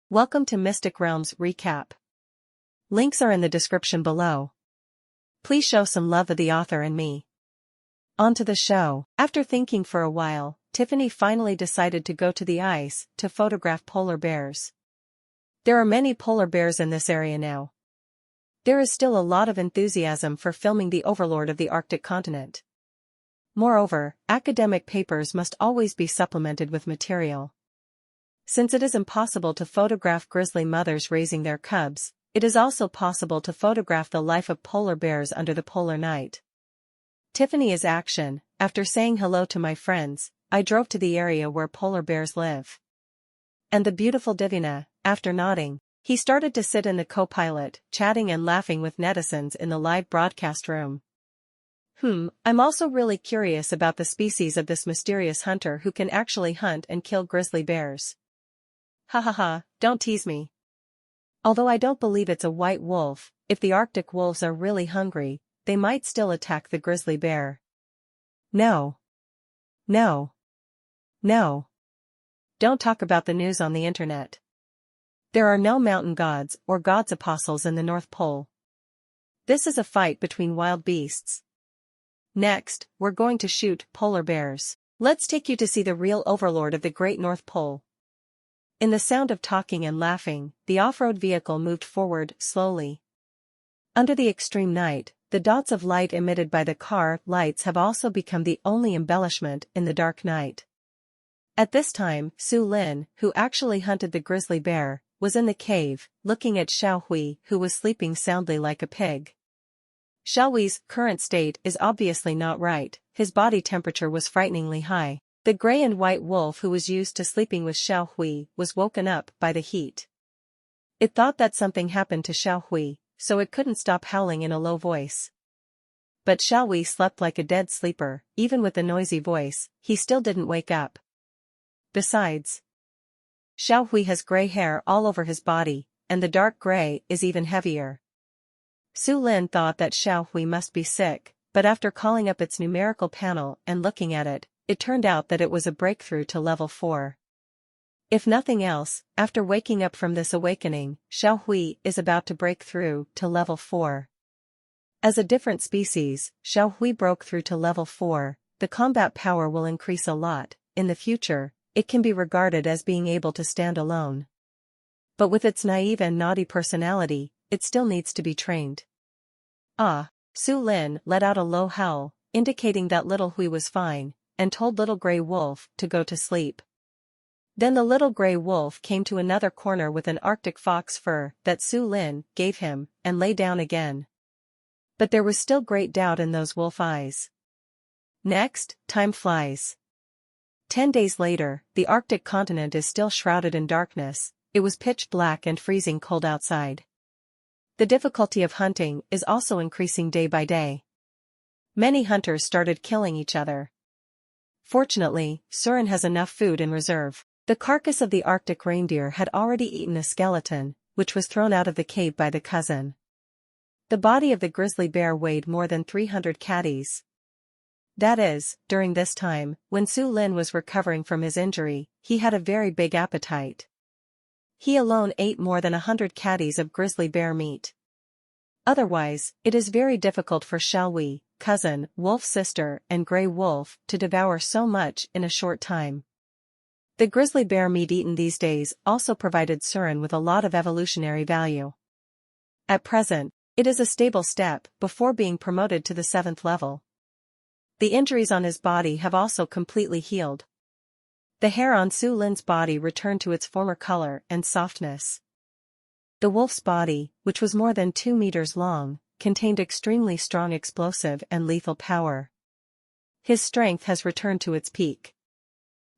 Welcome to Mystic Realms Recap. Links are in the description below. Please show some love of the author and me. On to the show. After thinking for a while, Tiffany finally decided to go to the ice to photograph polar bears. There are many polar bears in this area now. There is still a lot of enthusiasm for filming the overlord of the Arctic continent. Moreover, academic papers must always be supplemented with material. Since it is impossible to photograph grizzly mothers raising their cubs, it is also possible to photograph the life of polar bears under the polar night. Tiffany is action. After saying hello to my friends, I drove to the area where polar bears live. And the beautiful Divina, after nodding, he started to sit in the co-pilot, chatting and laughing with netizens in the live broadcast room. I'm also really curious about the species of this mysterious hunter who can actually hunt and kill grizzly bears. Don't tease me. Although I don't believe it's a white wolf, if the Arctic wolves are really hungry, they might still attack the grizzly bear. No. Don't talk about the news on the internet. There are no mountain gods or gods apostles in the North Pole. This is a fight between wild beasts. Next, we're going to shoot polar bears. Let's take you to see the real overlord of the Great North Pole. In the sound of talking and laughing, the off-road vehicle moved forward slowly. Under the extreme night, the dots of light emitted by the car lights have also become the only embellishment in the dark night. At this time, Su Lin, who actually hunted the grizzly bear, was in the cave, looking at Shawei, who was sleeping soundly like a pig. Shawei's current state is obviously not right. His body temperature was frighteningly high. The gray and white wolf who was used to sleeping with Shawei was woken up by the heat. It thought that something happened to Shawei, so it couldn't stop howling in a low voice. But Shawei slept like a dead sleeper. Even with the noisy voice, he still didn't wake up. Besides, Shawei has gray hair all over his body, and the dark gray is even heavier. Su Lin thought that Shawei must be sick, but after calling up its numerical panel and looking at it, it turned out that it was a breakthrough to level 4. If nothing else, after waking up from this awakening, Shawei is about to break through to level 4. As a different species, Shawei broke through to level 4, the combat power will increase a lot. In the future, it can be regarded as being able to stand alone. But with its naive and naughty personality, it still needs to be trained. Su Lin let out a low howl, indicating that little Hui was fine, and told little gray wolf to go to sleep. Then the little gray wolf came to another corner with an Arctic fox fur that Su Lin gave him, and lay down again. But there was still great doubt in those wolf eyes. Next, time flies. 10 days later, the Arctic continent is still shrouded in darkness. It was pitch black and freezing cold outside. The difficulty of hunting is also increasing day by day. Many hunters started killing each other. Fortunately, Surin has enough food in reserve. The carcass of the Arctic reindeer had already eaten a skeleton, which was thrown out of the cave by the cousin. The body of the grizzly bear weighed more than 300 catties. That is, during this time, when Su Lin was recovering from his injury, he had a very big appetite. He alone ate more than 100 catties of grizzly bear meat. Otherwise, it is very difficult for Shawei, cousin, wolf sister, and gray wolf to devour so much in a short time. The grizzly bear meat eaten these days also provided Surin with a lot of evolutionary value. At present, it is a stable step before being promoted to the 7th level. The injuries on his body have also completely healed. The hair on Su Lin's body returned to its former color and softness. The wolf's body, which was more than 2 meters long, contained extremely strong explosive and lethal power. His strength has returned to its peak.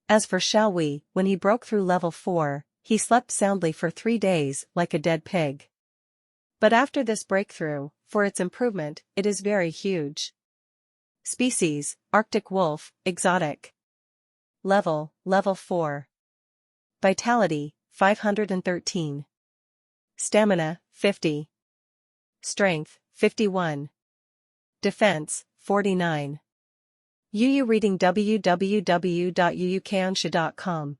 As for Shawei, when he broke through level 4, he slept soundly for 3 days like a dead pig. But after this breakthrough, for its improvement, it is very huge. Species, Arctic wolf, exotic. Level 4. Vitality, 513. Stamina, 50. Strength, 51. Defense, 49. Yu reading www.yuyukansha.com.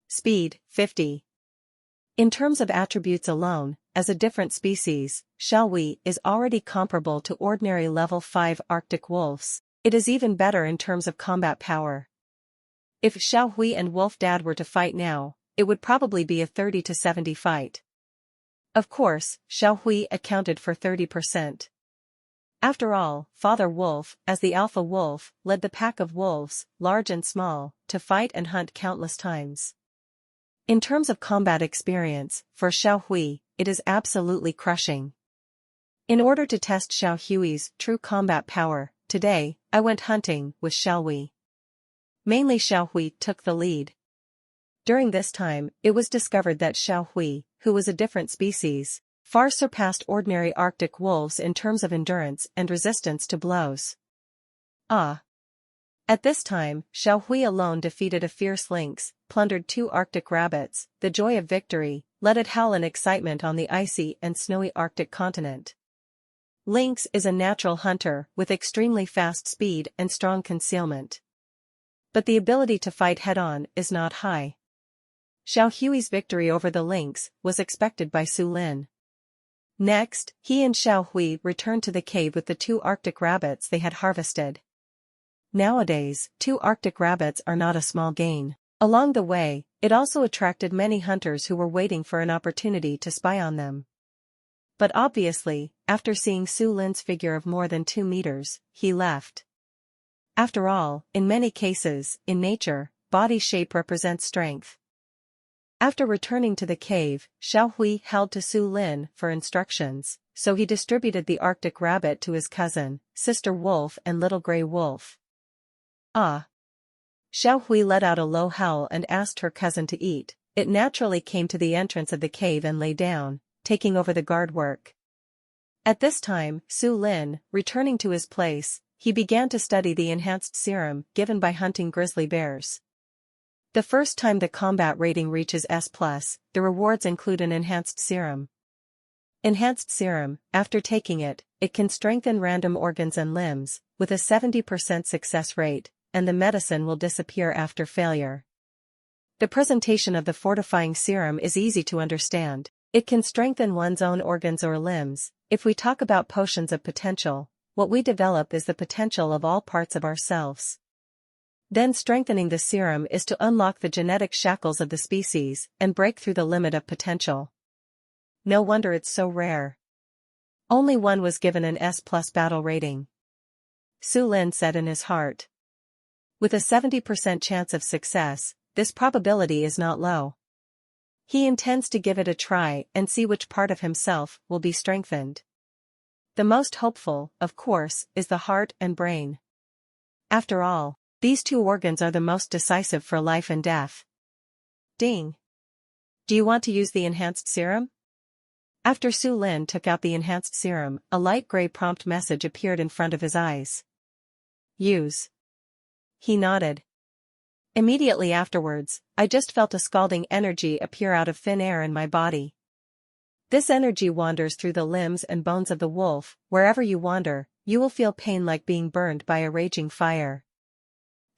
Speed, 50. In terms of attributes alone, as a different species, Shawei is already comparable to ordinary level 5 Arctic wolves. It is even better in terms of combat power. If Shawei and Wolf Dad were to fight now, it would probably be a 30 to 70 fight. Of course, Shawei accounted for 30%. After all, Father Wolf, as the alpha wolf, led the pack of wolves, large and small, to fight and hunt countless times. In terms of combat experience, for Shawei, it is absolutely crushing. In order to test Shawei's true combat power, today, I went hunting with Shawei. Mainly Shawei took the lead. During this time, it was discovered that Shawei, who was a different species, far surpassed ordinary Arctic wolves in terms of endurance and resistance to blows. At this time, Shawei alone defeated a fierce lynx, plundered 2 Arctic rabbits. The joy of victory let it howl in excitement on the icy and snowy Arctic continent. Lynx is a natural hunter with extremely fast speed and strong concealment. But the ability to fight head-on is not high. Shawei's victory over the lynx was expected by Su Lin. Next, he and Shawei returned to the cave with the 2 Arctic rabbits they had harvested. Nowadays, 2 Arctic rabbits are not a small gain. Along the way, it also attracted many hunters who were waiting for an opportunity to spy on them. But obviously, after seeing Su Lin's figure of more than 2 meters, he left. After all, in many cases, in nature, body shape represents strength. After returning to the cave, Shawei held to Su Lin for instructions, so he distributed the Arctic rabbit to his cousin, sister wolf and little gray wolf. Shawei let out a low howl and asked her cousin to eat. It naturally came to the entrance of the cave and lay down, taking over the guard work. At this time, Su Lin, returning to his place, he began to study the enhanced serum given by hunting grizzly bears. The first time the combat rating reaches S+, the rewards include an enhanced serum. Enhanced serum, after taking it, it can strengthen random organs and limbs, with a 70% success rate, and the medicine will disappear after failure. The presentation of the fortifying serum is easy to understand. It can strengthen one's own organs or limbs. If we talk about potions of potential, what we develop is the potential of all parts of ourselves. Then strengthening the serum is to unlock the genetic shackles of the species and break through the limit of potential. No wonder it's so rare. Only one was given an S+ battle rating. Su Lin said in his heart. With a 70% chance of success, this probability is not low. He intends to give it a try and see which part of himself will be strengthened. The most hopeful, of course, is the heart and brain. After all, these 2 organs are the most decisive for life and death. Ding! Do you want to use the enhanced serum? After Su Lin took out the enhanced serum, a light gray prompt message appeared in front of his eyes. Use. He nodded. Immediately afterwards, I just felt a scalding energy appear out of thin air in my body. This energy wanders through the limbs and bones of the wolf. Wherever you wander, you will feel pain like being burned by a raging fire.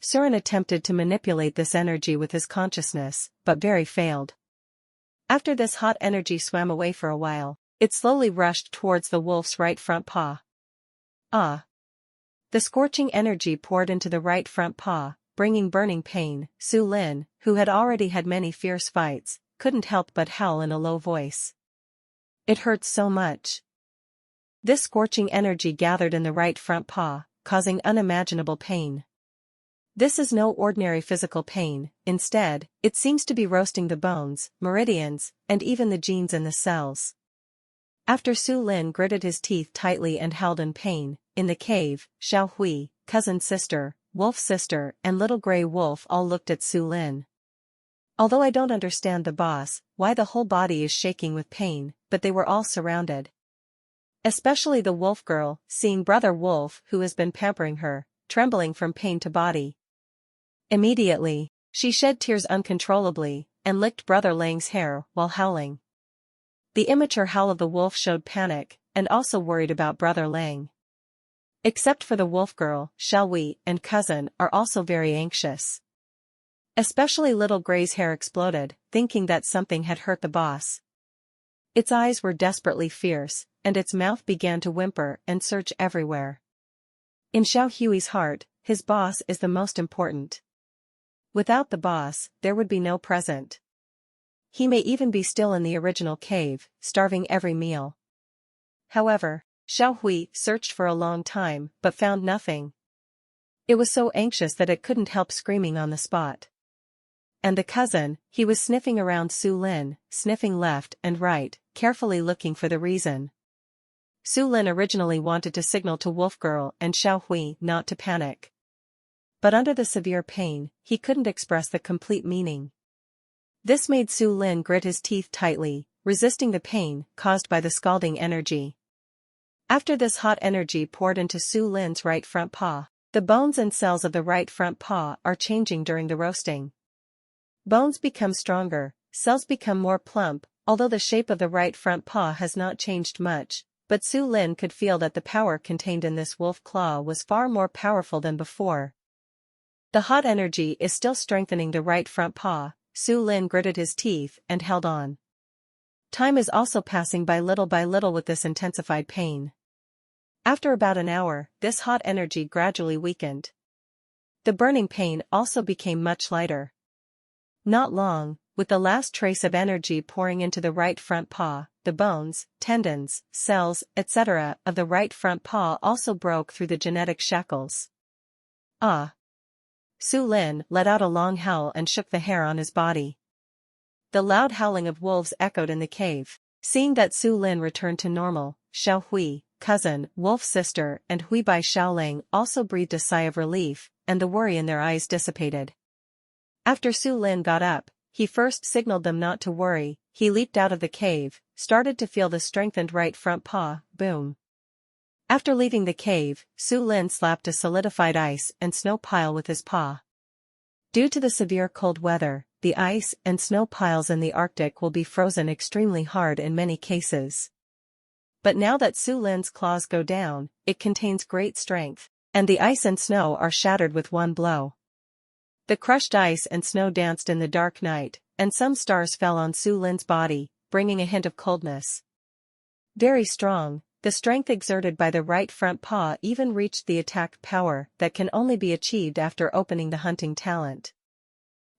Surin attempted to manipulate this energy with his consciousness, but very failed. After this hot energy swam away for a while, it slowly rushed towards the wolf's right front paw. The scorching energy poured into the right front paw, bringing burning pain. Su Lin, who had already had many fierce fights, couldn't help but howl in a low voice. It hurts so much. This scorching energy gathered in the right front paw, causing unimaginable pain. This is no ordinary physical pain. Instead, it seems to be roasting the bones, meridians, and even the genes in the cells. After Su Lin gritted his teeth tightly and howled in pain, in the cave, Shawei, cousin sister, wolf sister, and little gray wolf all looked at Su Lin. Although I don't understand the boss, why the whole body is shaking with pain, but they were all surrounded. Especially the wolf girl, seeing brother wolf who has been pampering her, trembling from pain to body. Immediately, she shed tears uncontrollably, and licked brother Lang's hair while howling. The immature howl of the wolf showed panic, and also worried about brother Lang. Except for the wolf girl, Shawei and cousin are also very anxious. Especially little Gray's hair exploded, thinking that something had hurt the boss. Its eyes were desperately fierce, and its mouth began to whimper and search everywhere. In Xiao Hui's heart, his boss is the most important. Without the boss, there would be no present. He may even be still in the original cave, starving every meal. However, Xiao Hui searched for a long time but found nothing. It was so anxious that it couldn't help screaming on the spot. And the cousin, he was sniffing around Su Lin, sniffing left and right, carefully looking for the reason. Su Lin originally wanted to signal to Wolf Girl and Xiao Hui not to panic. But under the severe pain, he couldn't express the complete meaning. This made Su Lin grit his teeth tightly, resisting the pain caused by the scalding energy. After this hot energy poured into Su Lin's right front paw, the bones and cells of the right front paw are changing during the roasting. Bones become stronger, cells become more plump, although the shape of the right front paw has not changed much, but Su Lin could feel that the power contained in this wolf claw was far more powerful than before. The hot energy is still strengthening the right front paw. Su Lin gritted his teeth and held on. Time is also passing by little with this intensified pain. After about an hour, this hot energy gradually weakened. The burning pain also became much lighter. Not long, with the last trace of energy pouring into the right front paw, the bones, tendons, cells, etc. of the right front paw also broke through the genetic shackles. Ah! Su Lin let out a long howl and shook the hair on his body. The loud howling of wolves echoed in the cave. Seeing that Su Lin returned to normal, Xiao Hui, cousin, wolf sister and Hui Bai Xiaoling also breathed a sigh of relief, and the worry in their eyes dissipated. After Su Lin got up, he first signaled them not to worry. He leaped out of the cave, started to feel the strengthened right front paw, boom. After leaving the cave, Su Lin slapped a solidified ice and snow pile with his paw. Due to the severe cold weather, the ice and snow piles in the Arctic will be frozen extremely hard in many cases. But now that Su Lin's claws go down, it contains great strength, and the ice and snow are shattered with one blow. The crushed ice and snow danced in the dark night, and some stars fell on Su Lin's body, bringing a hint of coldness. Very strong, the strength exerted by the right front paw even reached the attack power that can only be achieved after opening the hunting talent.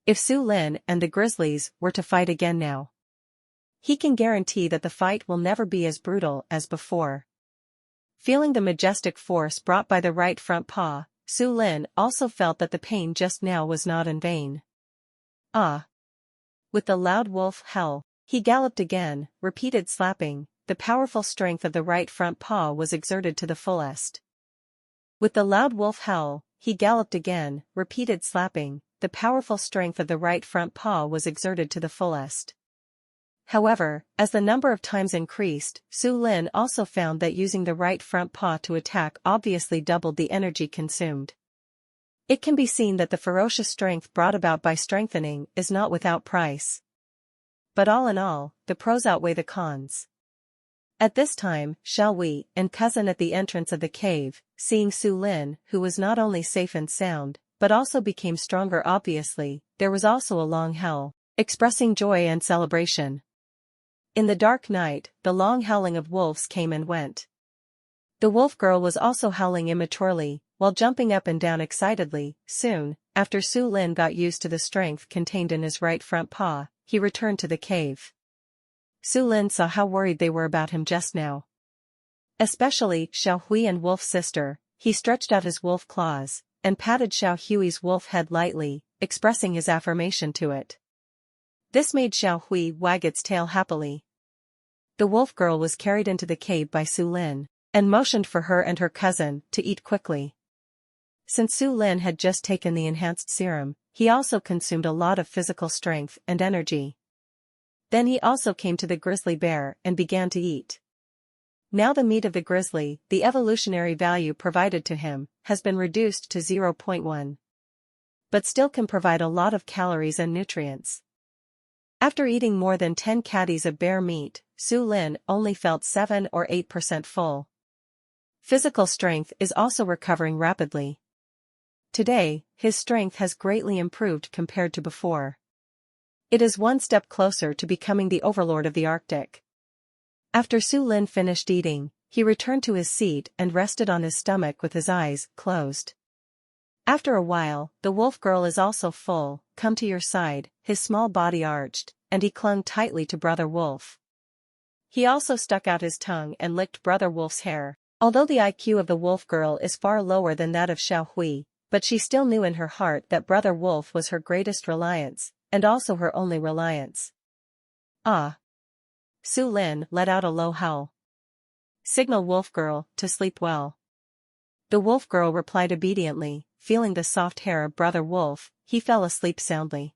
If Su Lin and the grizzlies were to fight again now, he can guarantee that the fight will never be as brutal as before. Feeling the majestic force brought by the right front paw, Su Lin also felt that the pain just now was not in vain. Ah! With the loud wolf howl, he galloped again, repeated slapping. The powerful strength of the right front paw was exerted to the fullest. With the loud wolf howl, he galloped again, repeated slapping. The powerful strength of the right front paw was exerted to the fullest. However, as the number of times increased, Su Lin also found that using the right front paw to attack obviously doubled the energy consumed. It can be seen that the ferocious strength brought about by strengthening is not without price. But all in all, the pros outweigh the cons. At this time, Shawei and cousin at the entrance of the cave, seeing Su Lin, who was not only safe and sound, but also became stronger obviously, there was also a long howl, expressing joy and celebration. In the dark night, the long howling of wolves came and went. The wolf girl was also howling immaturely, while jumping up and down excitedly. Soon, after Su Lin got used to the strength contained in his right front paw, he returned to the cave. Su Lin saw how worried they were about him just now. Especially Xiao Hui and wolf sister. He stretched out his wolf claws, and patted Xiao Hui's wolf head lightly, expressing his affirmation to it. This made Xiao Hui wag its tail happily. The wolf girl was carried into the cave by Su Lin, and motioned for her and her cousin to eat quickly. Since Su Lin had just taken the enhanced serum, he also consumed a lot of physical strength and energy. Then he also came to the grizzly bear and began to eat. Now the meat of the grizzly, the evolutionary value provided to him, has been reduced to 0.1. But still can provide a lot of calories and nutrients. After eating more than 10 caddies of bear meat, Su Lin only felt 7 or 8% full. Physical strength is also recovering rapidly. Today, his strength has greatly improved compared to before. It is one step closer to becoming the overlord of the Arctic. After Su Lin finished eating, he returned to his seat and rested on his stomach with his eyes closed. After a while, the wolf girl is also full, come to your side, his small body arched, and he clung tightly to Brother Wolf. He also stuck out his tongue and licked Brother Wolf's hair. Although the IQ of the wolf girl is far lower than that of Shawei, but she still knew in her heart that Brother Wolf was her greatest reliance, and also her only reliance. Ah! Su Lin let out a low howl. Signal wolf girl, to sleep well. The wolf girl replied obediently, feeling the soft hair of Brother Wolf, he fell asleep soundly.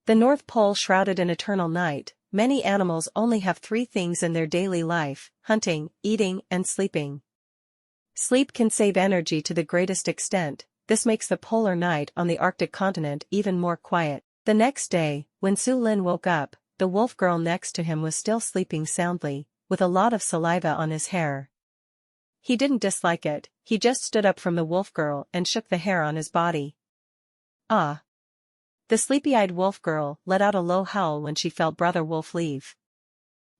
The North Pole shrouded in eternal night, many animals only have three things in their daily life: hunting, eating, and sleeping. Sleep can save energy to the greatest extent. This makes the polar night on the Arctic continent even more quiet. The next day, when Su Lin woke up, the wolf girl next to him was still sleeping soundly, with a lot of saliva on his hair. He didn't dislike it, he just stood up from the wolf girl and shook the hair on his body. Ah! The sleepy-eyed wolf girl let out a low howl when she felt Brother Wolf leave.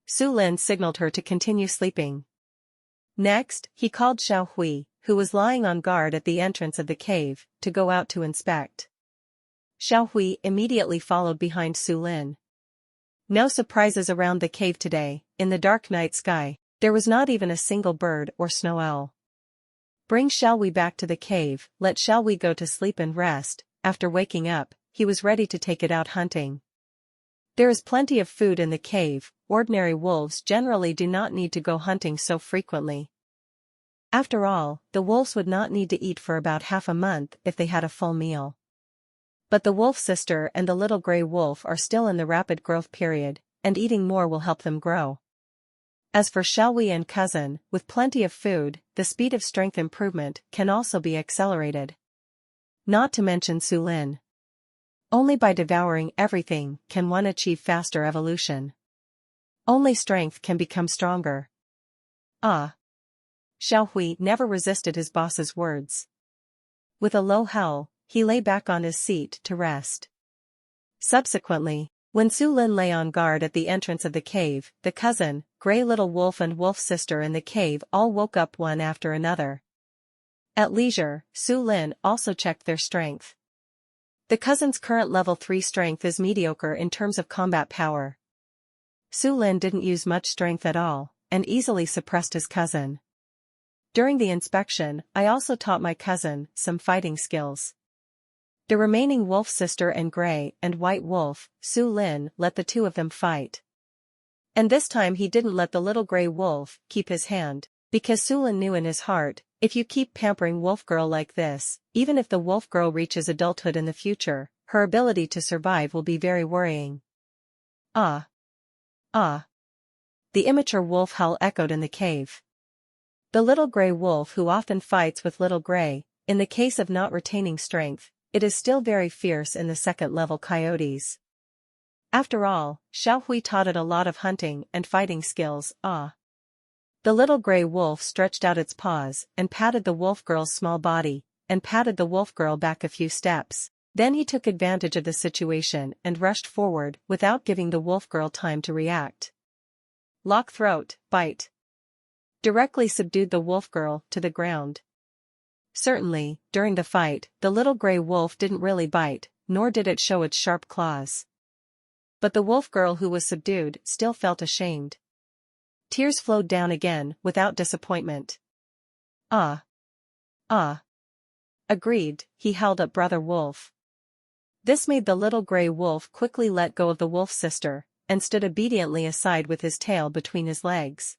Su Lin signaled her to continue sleeping. Next, he called Shawei, who was lying on guard at the entrance of the cave, to go out to inspect. Shawei immediately followed behind Su Lin. No surprises around the cave today. In the dark night sky, there was not even a single bird or snow owl. Bring Shawei back to the cave, let Shawei go to sleep and rest. After waking up, he was ready to take it out hunting. There is plenty of food in the cave, ordinary wolves generally do not need to go hunting so frequently. After all, the wolves would not need to eat for about half a month if they had a full meal. But the wolf sister and the little gray wolf are still in the rapid growth period, and eating more will help them grow. As for Shawei and cousin, with plenty of food, the speed of strength improvement can also be accelerated. Not to mention Su Lin. Only by devouring everything can one achieve faster evolution. Only strength can become stronger. Ah! Shawei never resisted his boss's words. With a low howl, he lay back on his seat to rest. Subsequently, when Su Lin lay on guard at the entrance of the cave, the cousin, gray little wolf and wolf sister in the cave all woke up one after another. At leisure, Su Lin also checked their strength. The cousin's current level 3 strength is mediocre in terms of combat power. Su Lin didn't use much strength at all, and easily suppressed his cousin. During the inspection, I also taught my cousin some fighting skills. The remaining wolf sister and gray and white wolf, Su Lin let the two of them fight. And this time he didn't let the little gray wolf keep his hand, because Su Lin knew in his heart, if you keep pampering wolf girl like this, even if the wolf girl reaches adulthood in the future, her ability to survive will be very worrying. Ah! Ah! The immature wolf howl echoed in the cave. The little gray wolf who often fights with little gray, in the case of not retaining strength, it is still very fierce in the second-level coyotes. After all, Shawei taught it a lot of hunting and fighting skills. Ah! The little gray wolf stretched out its paws and patted the wolf girl's small body, and patted the wolf girl back a few steps. Then he took advantage of the situation and rushed forward without giving the wolf girl time to react. Lock throat, bite. Directly subdued the wolf girl to the ground. Certainly, during the fight, the little gray wolf didn't really bite, nor did it show its sharp claws. But the wolf girl who was subdued still felt ashamed. Tears flowed down again, without disappointment. Ah! Ah! Agreed, he held up Brother Wolf. This made the little gray wolf quickly let go of the wolf sister, and stood obediently aside with his tail between his legs.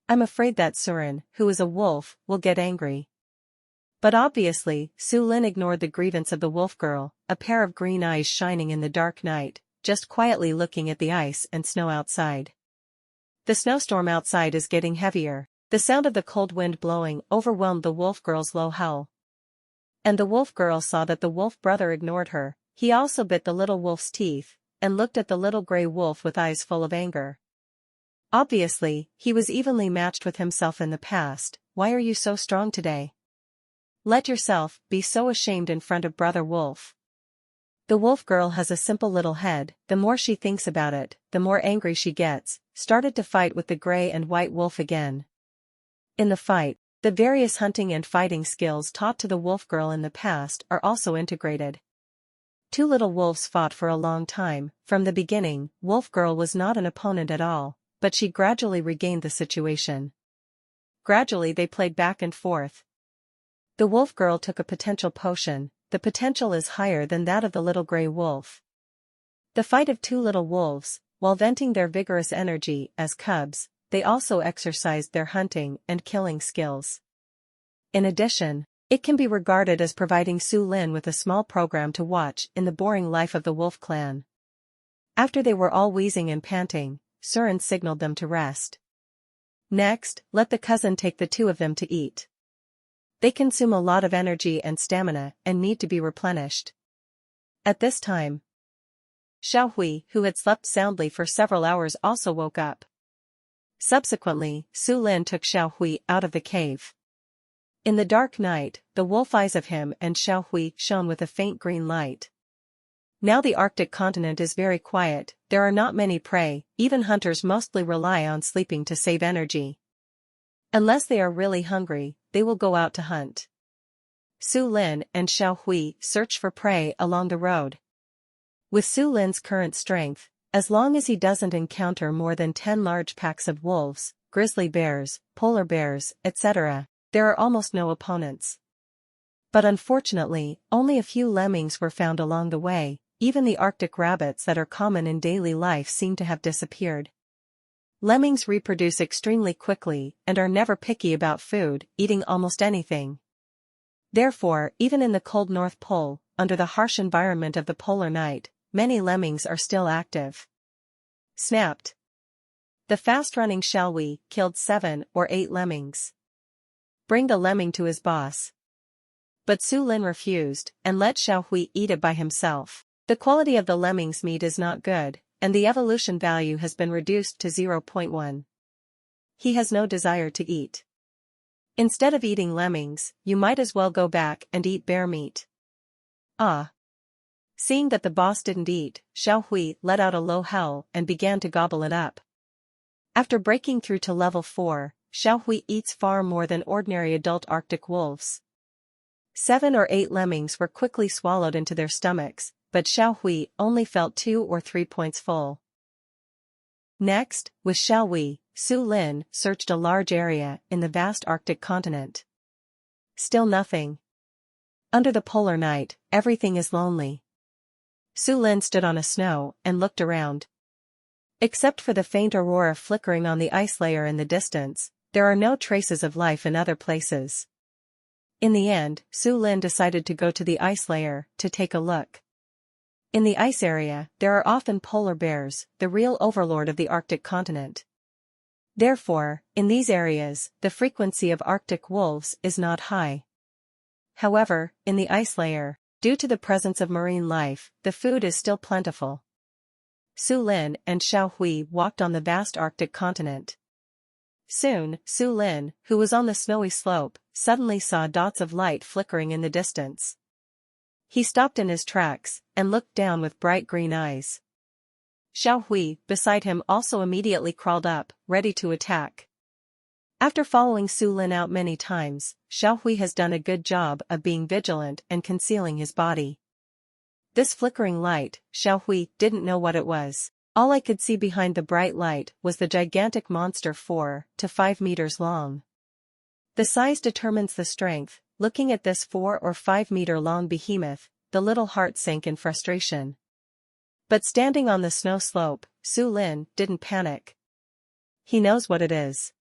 I'm afraid that Surin, who is a wolf, will get angry. But obviously, Su Lin ignored the grievance of the wolf girl, a pair of green eyes shining in the dark night, just quietly looking at the ice and snow outside. The snowstorm outside is getting heavier. The sound of the cold wind blowing overwhelmed the wolf girl's low howl. And the wolf girl saw that the wolf brother ignored her. He also bit the little wolf's teeth, and looked at the little gray wolf with eyes full of anger. Obviously, he was evenly matched with himself in the past. Why are you so strong today? Let yourself be so ashamed in front of Brother Wolf. The wolf girl has a simple little head, the more she thinks about it, the more angry she gets, started to fight with the gray and white wolf again. In the fight, the various hunting and fighting skills taught to the wolf girl in the past are also integrated. Two little wolves fought for a long time. From the beginning, wolf girl was not an opponent at all, but she gradually regained the situation. Gradually they played back and forth. The wolf girl took a potential potion. The potential is higher than that of the little gray wolf. The fight of two little wolves, while venting their vigorous energy as cubs, they also exercised their hunting and killing skills. In addition, it can be regarded as providing Su Lin with a small program to watch in the boring life of the wolf clan. After they were all wheezing and panting, Surin signaled them to rest. Next, let the cousin take the two of them to eat. They consume a lot of energy and stamina and need to be replenished. At this time, Shawei, who had slept soundly for several hours, also woke up. Subsequently, Su Lin took Shawei out of the cave. In the dark night, the wolf eyes of him and Shawei shone with a faint green light. Now the Arctic continent is very quiet, there are not many prey, even hunters mostly rely on sleeping to save energy. Unless they are really hungry, they will go out to hunt. Su Lin and Shawei search for prey along the road. With Su Lin's current strength, as long as he doesn't encounter more than 10 large packs of wolves, grizzly bears, polar bears, etc., there are almost no opponents. But unfortunately, only a few lemmings were found along the way. Even the Arctic rabbits that are common in daily life seem to have disappeared. Lemmings reproduce extremely quickly and are never picky about food, eating almost anything. Therefore, even in the cold North Pole, under the harsh environment of the polar night, many lemmings are still active. Snapped. The fast-running Shawei killed 7 or 8 lemmings. Bring the lemming to his boss. But Su Lin refused, and let Shawei eat it by himself. The quality of the lemming's meat is not good, and the evolution value has been reduced to 0.1. He has no desire to eat. Instead of eating lemmings, you might as well go back and eat bear meat. Ah. Seeing that the boss didn't eat, Shawei let out a low howl and began to gobble it up. After breaking through to level 4, Shawei eats far more than ordinary adult Arctic wolves. 7 or 8 lemmings were quickly swallowed into their stomachs, but Shawei only felt 2 or 3 points full. Next, with Shawei, Su Lin searched a large area in the vast Arctic continent. Still nothing. Under the polar night, everything is lonely. Su Lin stood on a snow and looked around. Except for the faint aurora flickering on the ice layer in the distance, there are no traces of life in other places. In the end, Su Lin decided to go to the ice layer to take a look. In the ice area, there are often polar bears, the real overlord of the Arctic continent. Therefore, in these areas, the frequency of Arctic wolves is not high. However, in the ice layer, due to the presence of marine life, the food is still plentiful. Su Lin and Shawei walked on the vast Arctic continent. Soon, Su Lin, who was on the snowy slope, suddenly saw dots of light flickering in the distance. He stopped in his tracks and looked down with bright green eyes. Shawei, beside him, also immediately crawled up, ready to attack. After following Su Lin out many times, Shawei has done a good job of being vigilant and concealing his body. This flickering light, Shawei didn't know what it was. All I could see behind the bright light was the gigantic monster 4 to 5 meters long. The size determines the strength. Looking at this 4 or 5 meter long behemoth, the little heart sank in frustration. But standing on the snow slope, Su Lin didn't panic. He knows what it is.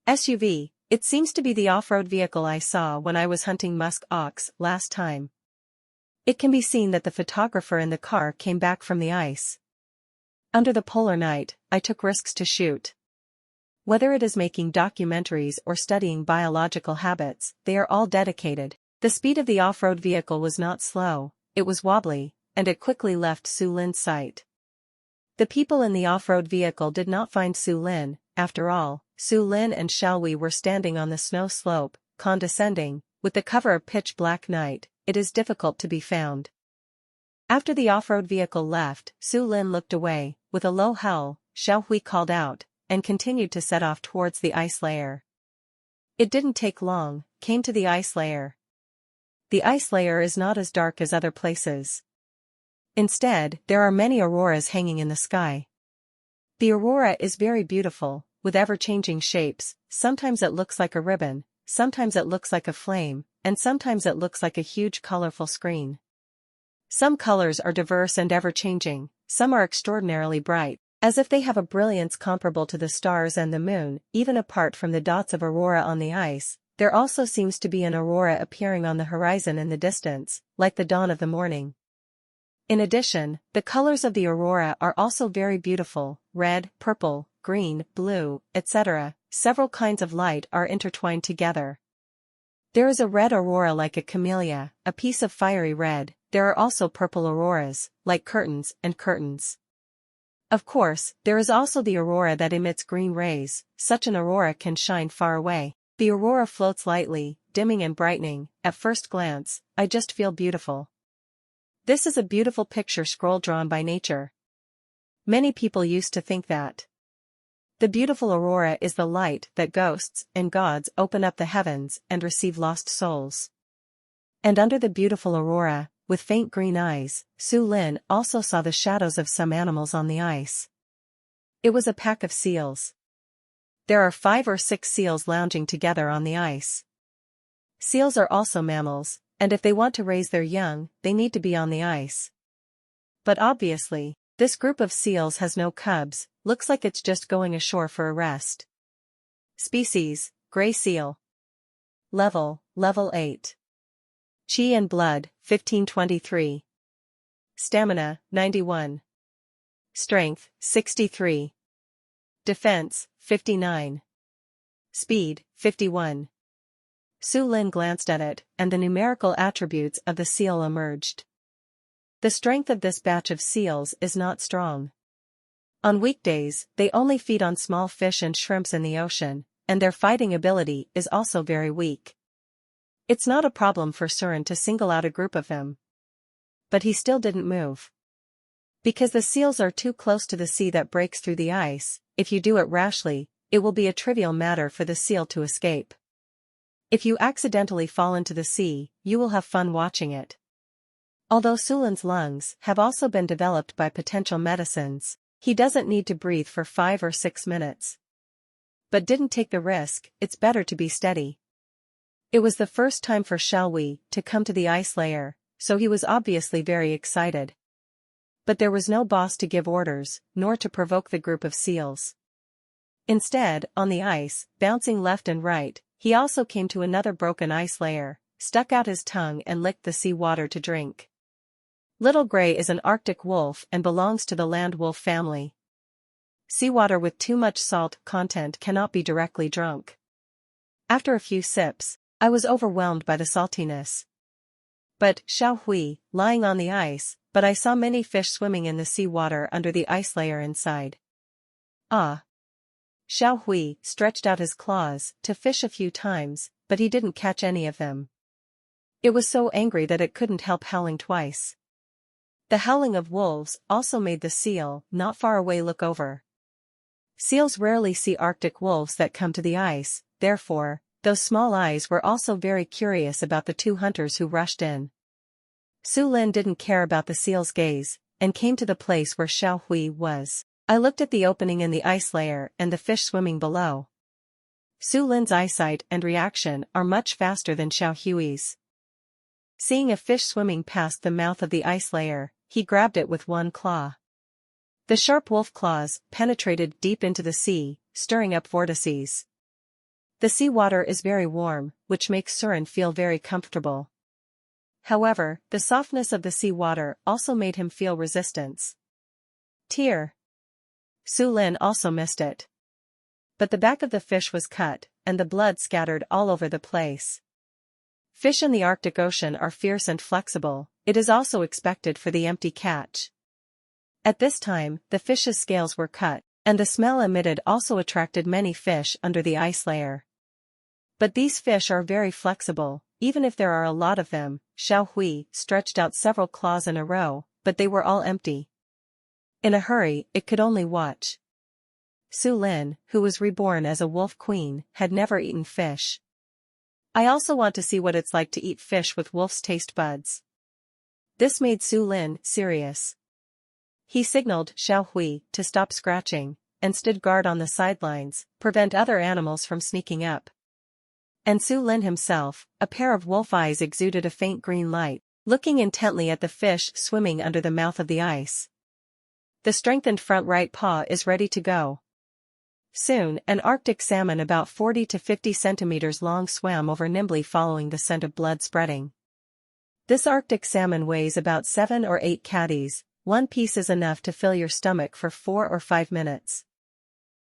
SUV, it seems to be the off-road vehicle I saw when I was hunting musk ox last time. It can be seen that the photographer in the car came back from the ice. Under the polar night, I took risks to shoot. Whether it is making documentaries or studying biological habits, they are all dedicated. The speed of the off-road vehicle was not slow, it was wobbly, and it quickly left Su Lin's sight. The people in the off-road vehicle did not find Su Lin. After all, Su Lin and Shawei were standing on the snow slope, condescending, with the cover of pitch black night, it is difficult to be found. After the off-road vehicle left, Su Lin looked away, with a low howl, Shawei called out, and continued to set off towards the ice layer. It didn't take long, came to the ice layer. The ice layer is not as dark as other places. Instead, there are many auroras hanging in the sky. The aurora is very beautiful, with ever-changing shapes. Sometimes it looks like a ribbon, sometimes it looks like a flame, and sometimes it looks like a huge colorful screen. Some colors are diverse and ever-changing, some are extraordinarily bright, as if they have a brilliance comparable to the stars and the moon. Even apart from the dots of aurora on the ice, there also seems to be an aurora appearing on the horizon in the distance, like the dawn of the morning. In addition, the colors of the aurora are also very beautiful: red, purple, green, blue, etc. Several kinds of light are intertwined together. There is a red aurora like a camellia, a piece of fiery red. There are also purple auroras, like curtains and curtains. Of course, there is also the aurora that emits green rays. Such an aurora can shine far away. The aurora floats lightly, dimming and brightening. At first glance, I just feel beautiful. This is a beautiful picture scroll drawn by nature. Many people used to think that the beautiful aurora is the light that ghosts and gods open up the heavens and receive lost souls. And under the beautiful aurora, with faint green eyes, Su Lin also saw the shadows of some animals on the ice. It was a pack of seals. There are 5 or 6 seals lounging together on the ice. Seals are also mammals, and if they want to raise their young, they need to be on the ice. But obviously, this group of seals has no cubs, looks like it's just going ashore for a rest. Species: gray seal. Level 8. Chi and blood, 1523. Stamina, 91. Strength, 63. Defense, 59. Speed, 51. Su Lin glanced at it, and the numerical attributes of the seal emerged. The strength of this batch of seals is not strong. On weekdays, they only feed on small fish and shrimps in the ocean, and their fighting ability is also very weak. It's not a problem for Surin to single out a group of them. But he still didn't move. Because the seals are too close to the sea that breaks through the ice. If you do it rashly, it will be a trivial matter for the seal to escape. If you accidentally fall into the sea, you will have fun watching it. Although Su Lin's lungs have also been developed by potential medicines, he doesn't need to breathe for 5 or 6 minutes. But didn't take the risk. It's better to be steady. It was the first time for Shawei to come to the ice layer, so he was obviously very excited. But there was no boss to give orders, nor to provoke the group of seals. Instead, on the ice, bouncing left and right, he also came to another broken ice layer, stuck out his tongue and licked the sea water to drink. Little Gray is an Arctic wolf and belongs to the land wolf family. Seawater with too much salt content cannot be directly drunk. After a few sips, I was overwhelmed by the saltiness. But, Shawei, lying on the ice, but I saw many fish swimming in the sea water under the ice layer inside. Ah! Shawei stretched out his claws to fish a few times, but he didn't catch any of them. It was so angry that it couldn't help howling twice. The howling of wolves also made the seal not far away look over. Seals rarely see Arctic wolves that come to the ice, therefore, those small eyes were also very curious about the 2 hunters who rushed in. Su Lin didn't care about the seal's gaze, and came to the place where Shawei was. I looked at the opening in the ice layer and the fish swimming below. Su Lin's eyesight and reaction are much faster than Shawei's. Seeing a fish swimming past the mouth of the ice layer, he grabbed it with one claw. The sharp wolf claws penetrated deep into the sea, stirring up vortices. The seawater is very warm, which makes Surin feel very comfortable. However, the softness of the seawater also made him feel resistance. Tear. Su Lin also missed it. But the back of the fish was cut, and the blood scattered all over the place. Fish in the Arctic Ocean are fierce and flexible. It is also expected for the empty catch. At this time, the fish's scales were cut, and the smell emitted also attracted many fish under the ice layer. But these fish are very flexible, even if there are a lot of them. Shawei stretched out several claws in a row, but they were all empty. In a hurry, it could only watch. Su Lin, who was reborn as a wolf queen, had never eaten fish. I also want to see what it's like to eat fish with wolf's taste buds. This made Su Lin serious. He signaled Shawei to stop scratching, and stood guard on the sidelines, prevent other animals from sneaking up. And Su Lin himself, a pair of wolf eyes exuded a faint green light, looking intently at the fish swimming under the mouth of the ice. The strengthened front right paw is ready to go. Soon, an Arctic salmon about 40 to 50 centimeters long swam over nimbly following the scent of blood spreading. This Arctic salmon weighs about 7 or 8 catties. One piece is enough to fill your stomach for 4 or 5 minutes.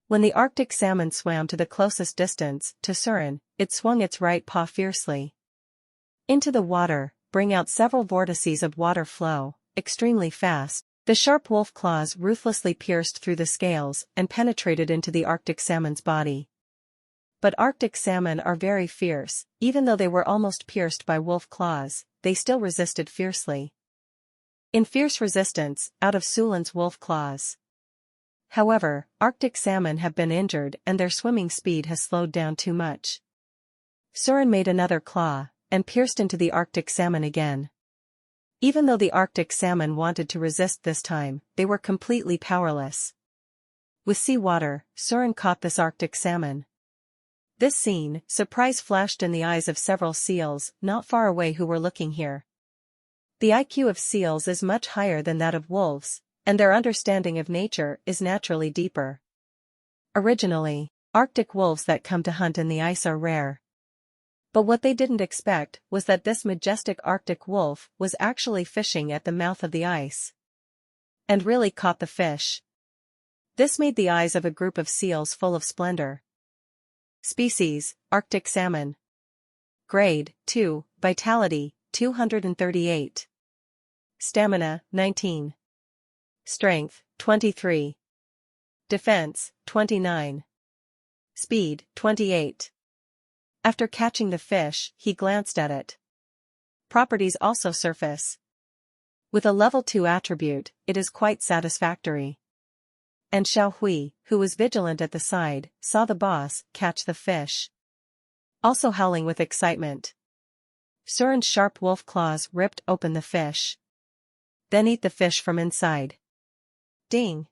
When the Arctic salmon swam to the closest distance, to Surin, it swung its right paw fiercely into the water, bring out several vortices of water flow, extremely fast. The sharp wolf claws ruthlessly pierced through the scales and penetrated into the Arctic salmon's body. But Arctic salmon are very fierce, even though they were almost pierced by wolf claws, they still resisted fiercely. In fierce resistance, out of Su Lin's wolf claws. However, Arctic salmon have been injured and their swimming speed has slowed down too much. Surin made another claw, and pierced into the Arctic salmon again. Even though the Arctic salmon wanted to resist this time, they were completely powerless. With seawater, Surin caught this Arctic salmon. This scene, surprise flashed in the eyes of several seals not far away who were looking here. The IQ of seals is much higher than that of wolves, and their understanding of nature is naturally deeper. Originally, Arctic wolves that come to hunt in the ice are rare. But what they didn't expect was that this majestic Arctic wolf was actually fishing at the mouth of the ice. And really caught the fish. This made the eyes of a group of seals full of splendor. Species, Arctic salmon. Grade, 2, Vitality, 238. Stamina, 19. Strength, 23. Defense, 29. Speed, 28. After catching the fish, he glanced at it. Properties also surface. With a level 2 attribute, it is quite satisfactory. And Shawei, who was vigilant at the side, saw the boss catch the fish. Also howling with excitement. Surin's sharp wolf claws ripped open the fish. Then eat the fish from inside. Ding!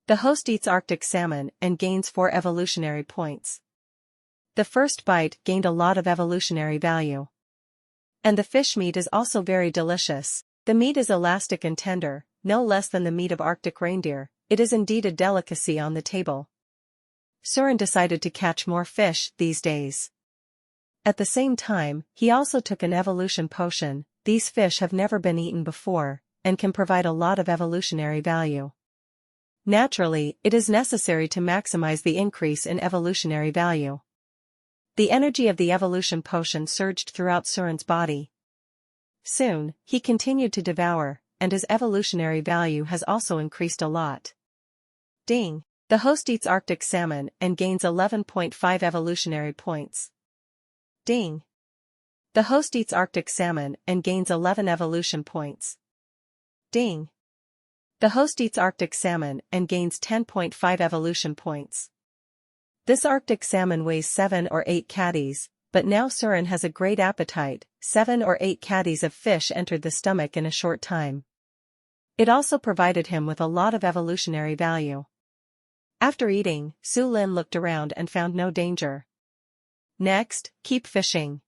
The host eats Arctic salmon and gains 4 evolutionary points. The first bite gained a lot of evolutionary value. And the fish meat is also very delicious. The meat is elastic and tender, no less than the meat of Arctic reindeer. It is indeed a delicacy on the table. Surin decided to catch more fish these days. At the same time, he also took an evolution potion. These fish have never been eaten before, and can provide a lot of evolutionary value. Naturally, it is necessary to maximize the increase in evolutionary value. The energy of the evolution potion surged throughout Surin's body. Soon, he continued to devour, and his evolutionary value has also increased a lot. Ding! The host eats Arctic salmon and gains 11.5 evolutionary points. Ding! The host eats Arctic salmon and gains 11 evolution points. Ding! The host eats Arctic salmon and gains 10.5 evolution points. This Arctic salmon weighs 7 or 8 catties, but now Surin has a great appetite. 7 or 8 catties of fish entered the stomach in a short time. It also provided him with a lot of evolutionary value. After eating, Su Lin looked around and found no danger. Next, keep fishing.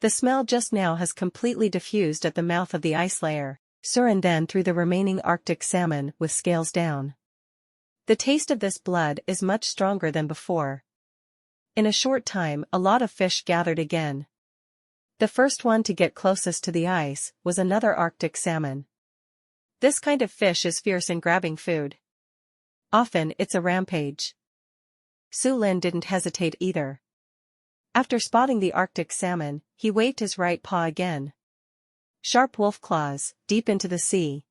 The smell just now has completely diffused at the mouth of the ice layer. Surin then threw the remaining Arctic salmon with scales down. The taste of this blood is much stronger than before. In a short time, a lot of fish gathered again. The first one to get closest to the ice was another Arctic salmon. This kind of fish is fierce in grabbing food. Often it's a rampage. Su Lin didn't hesitate either. After spotting the Arctic salmon, he waved his right paw again. Sharp wolf claws, deep into the sea.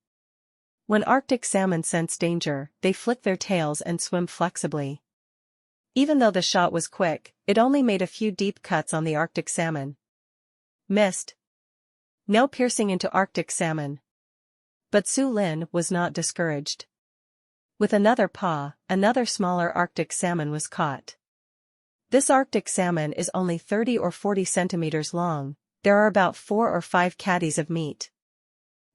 When Arctic salmon sense danger, they flick their tails and swim flexibly. Even though the shot was quick, it only made a few deep cuts on the Arctic salmon. Missed. No piercing into Arctic salmon. But Su Lin was not discouraged. With another paw, another smaller Arctic salmon was caught. This Arctic salmon is only 30 or 40 centimeters long. There are about 4 or 5 caddies of meat.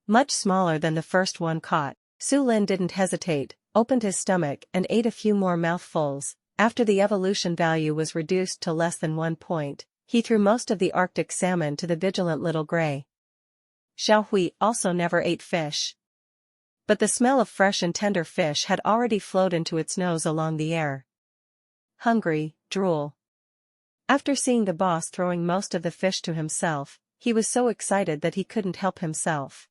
Much smaller than the first one caught. Su Lin didn't hesitate, opened his stomach and ate a few more mouthfuls. After the evolution value was reduced to less than 1 point, he threw most of the Arctic salmon to the vigilant little gray. Shawei also never ate fish. But the smell of fresh and tender fish had already flowed into its nose along the air. Hungry, drool. After seeing the boss throwing most of the fish to himself, he was so excited that he couldn't help himself.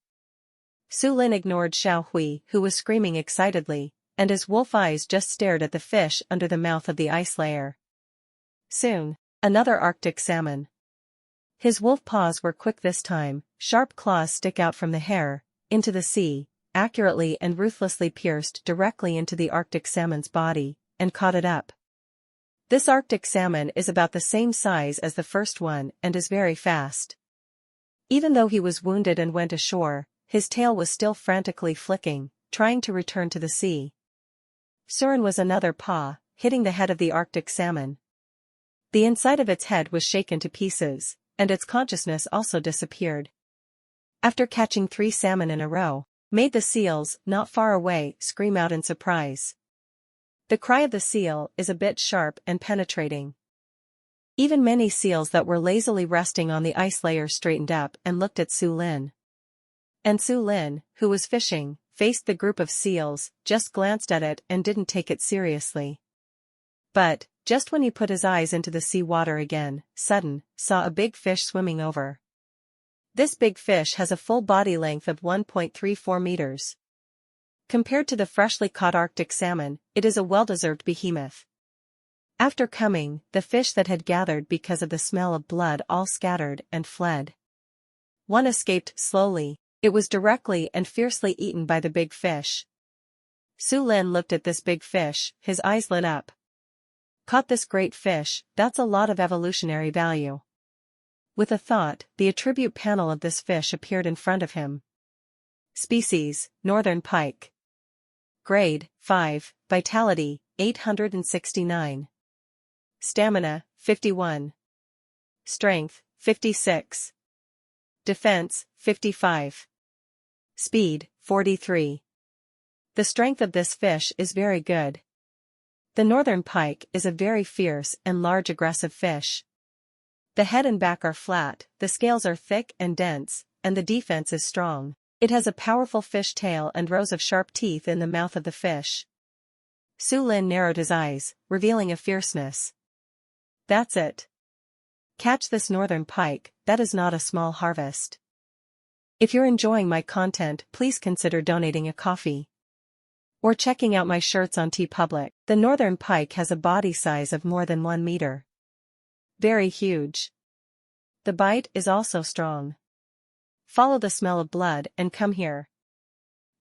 Su Lin ignored Shawei, who was screaming excitedly, and his wolf eyes just stared at the fish under the mouth of the ice layer. Soon, another Arctic salmon. His wolf paws were quick this time, sharp claws stick out from the hair, into the sea, accurately and ruthlessly pierced directly into the Arctic salmon's body, and caught it up. This Arctic salmon is about the same size as the first one and is very fast. Even though he was wounded and went ashore, his tail was still frantically flicking, trying to return to the sea. Surin was another paw, hitting the head of the Arctic salmon. The inside of its head was shaken to pieces, and its consciousness also disappeared. After catching 3 salmon in a row, made the seals, not far away, scream out in surprise. The cry of the seal is a bit sharp and penetrating. Even many seals that were lazily resting on the ice layer straightened up and looked at Su Lin. And Su Lin, who was fishing, faced the group of seals, just glanced at it and didn't take it seriously. But, just when he put his eyes into the sea water again, saw a big fish swimming over. This big fish has a full body length of 1.34 meters. Compared to the freshly caught Arctic salmon, it is a well-deserved behemoth. After coming, the fish that had gathered because of the smell of blood all scattered and fled. One escaped slowly. It was directly and fiercely eaten by the big fish. Su Lin looked at this big fish, his eyes lit up. Caught this great fish, that's a lot of evolutionary value. With a thought, the attribute panel of this fish appeared in front of him. Species, northern pike. Grade, 5, vitality, 869. Stamina, 51. Strength, 56. Defense, 55. Speed, 43. The strength of this fish is very good. The northern pike is a very fierce and large aggressive fish. The head and back are flat, the scales are thick and dense, and the defense is strong. It has a powerful fish tail and rows of sharp teeth in the mouth of the fish. Su Lin narrowed his eyes, revealing a fierceness. That's it. Catch this northern pike, that is not a small harvest. If you're enjoying my content, please consider donating a coffee. Or checking out my shirts on TeePublic. The northern pike has a body size of more than 1 meter. Very huge. The bite is also strong. Follow the smell of blood and come here.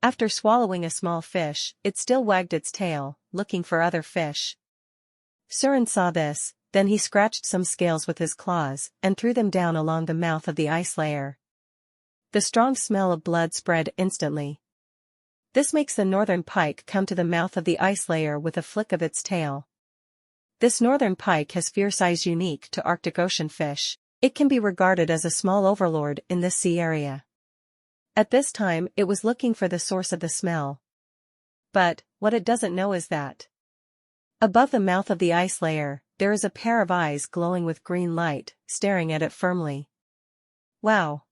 After swallowing a small fish, it still wagged its tail, looking for other fish. Surin saw this, then he scratched some scales with his claws and threw them down along the mouth of the ice layer. The strong smell of blood spread instantly. This makes the northern pike come to the mouth of the ice layer with a flick of its tail. This northern pike has fierce eyes unique to Arctic Ocean fish. It can be regarded as a small overlord in this sea area. At this time it was looking for the source of the smell. But, what it doesn't know is that above the mouth of the ice layer, there is a pair of eyes glowing with green light, staring at it firmly. Wow!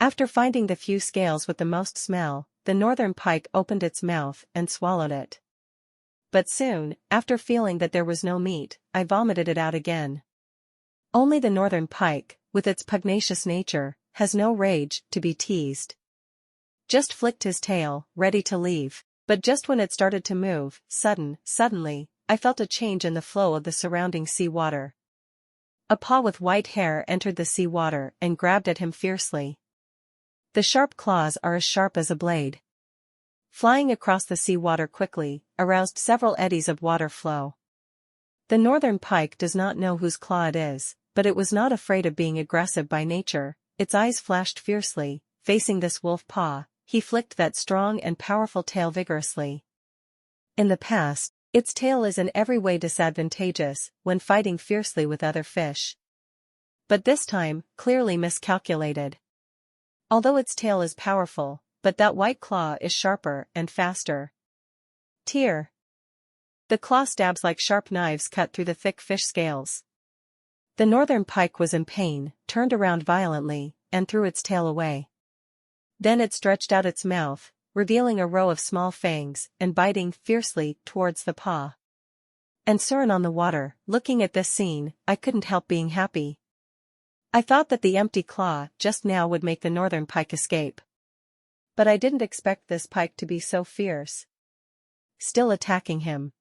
After finding the few scales with the most smell, the northern pike opened its mouth and swallowed it. But soon, after feeling that there was no meat, I vomited it out again. Only the northern pike, with its pugnacious nature, has no rage to be teased. Just flicked his tail, ready to leave, but just when it started to move, suddenly, I felt a change in the flow of the surrounding sea water. A paw with white hair entered the sea water and grabbed at him fiercely. The sharp claws are as sharp as a blade. Flying across the sea water quickly, aroused several eddies of water flow. The northern pike does not know whose claw it is, but it was not afraid of being aggressive by nature. Its eyes flashed fiercely. Facing this wolf paw, he flicked that strong and powerful tail vigorously. In the past, its tail is in every way disadvantageous when fighting fiercely with other fish. But this time, clearly miscalculated. Although its tail is powerful, but that white claw is sharper and faster. Tear. The claw stabs like sharp knives cut through the thick fish scales. The northern pike was in pain, turned around violently, and threw its tail away. Then it stretched out its mouth, revealing a row of small fangs, and biting fiercely towards the paw. And Surin on the water, looking at this scene, I couldn't help being happy. I thought that the empty claw just now would make the northern pike escape. But I didn't expect this pike to be so fierce. Still attacking him.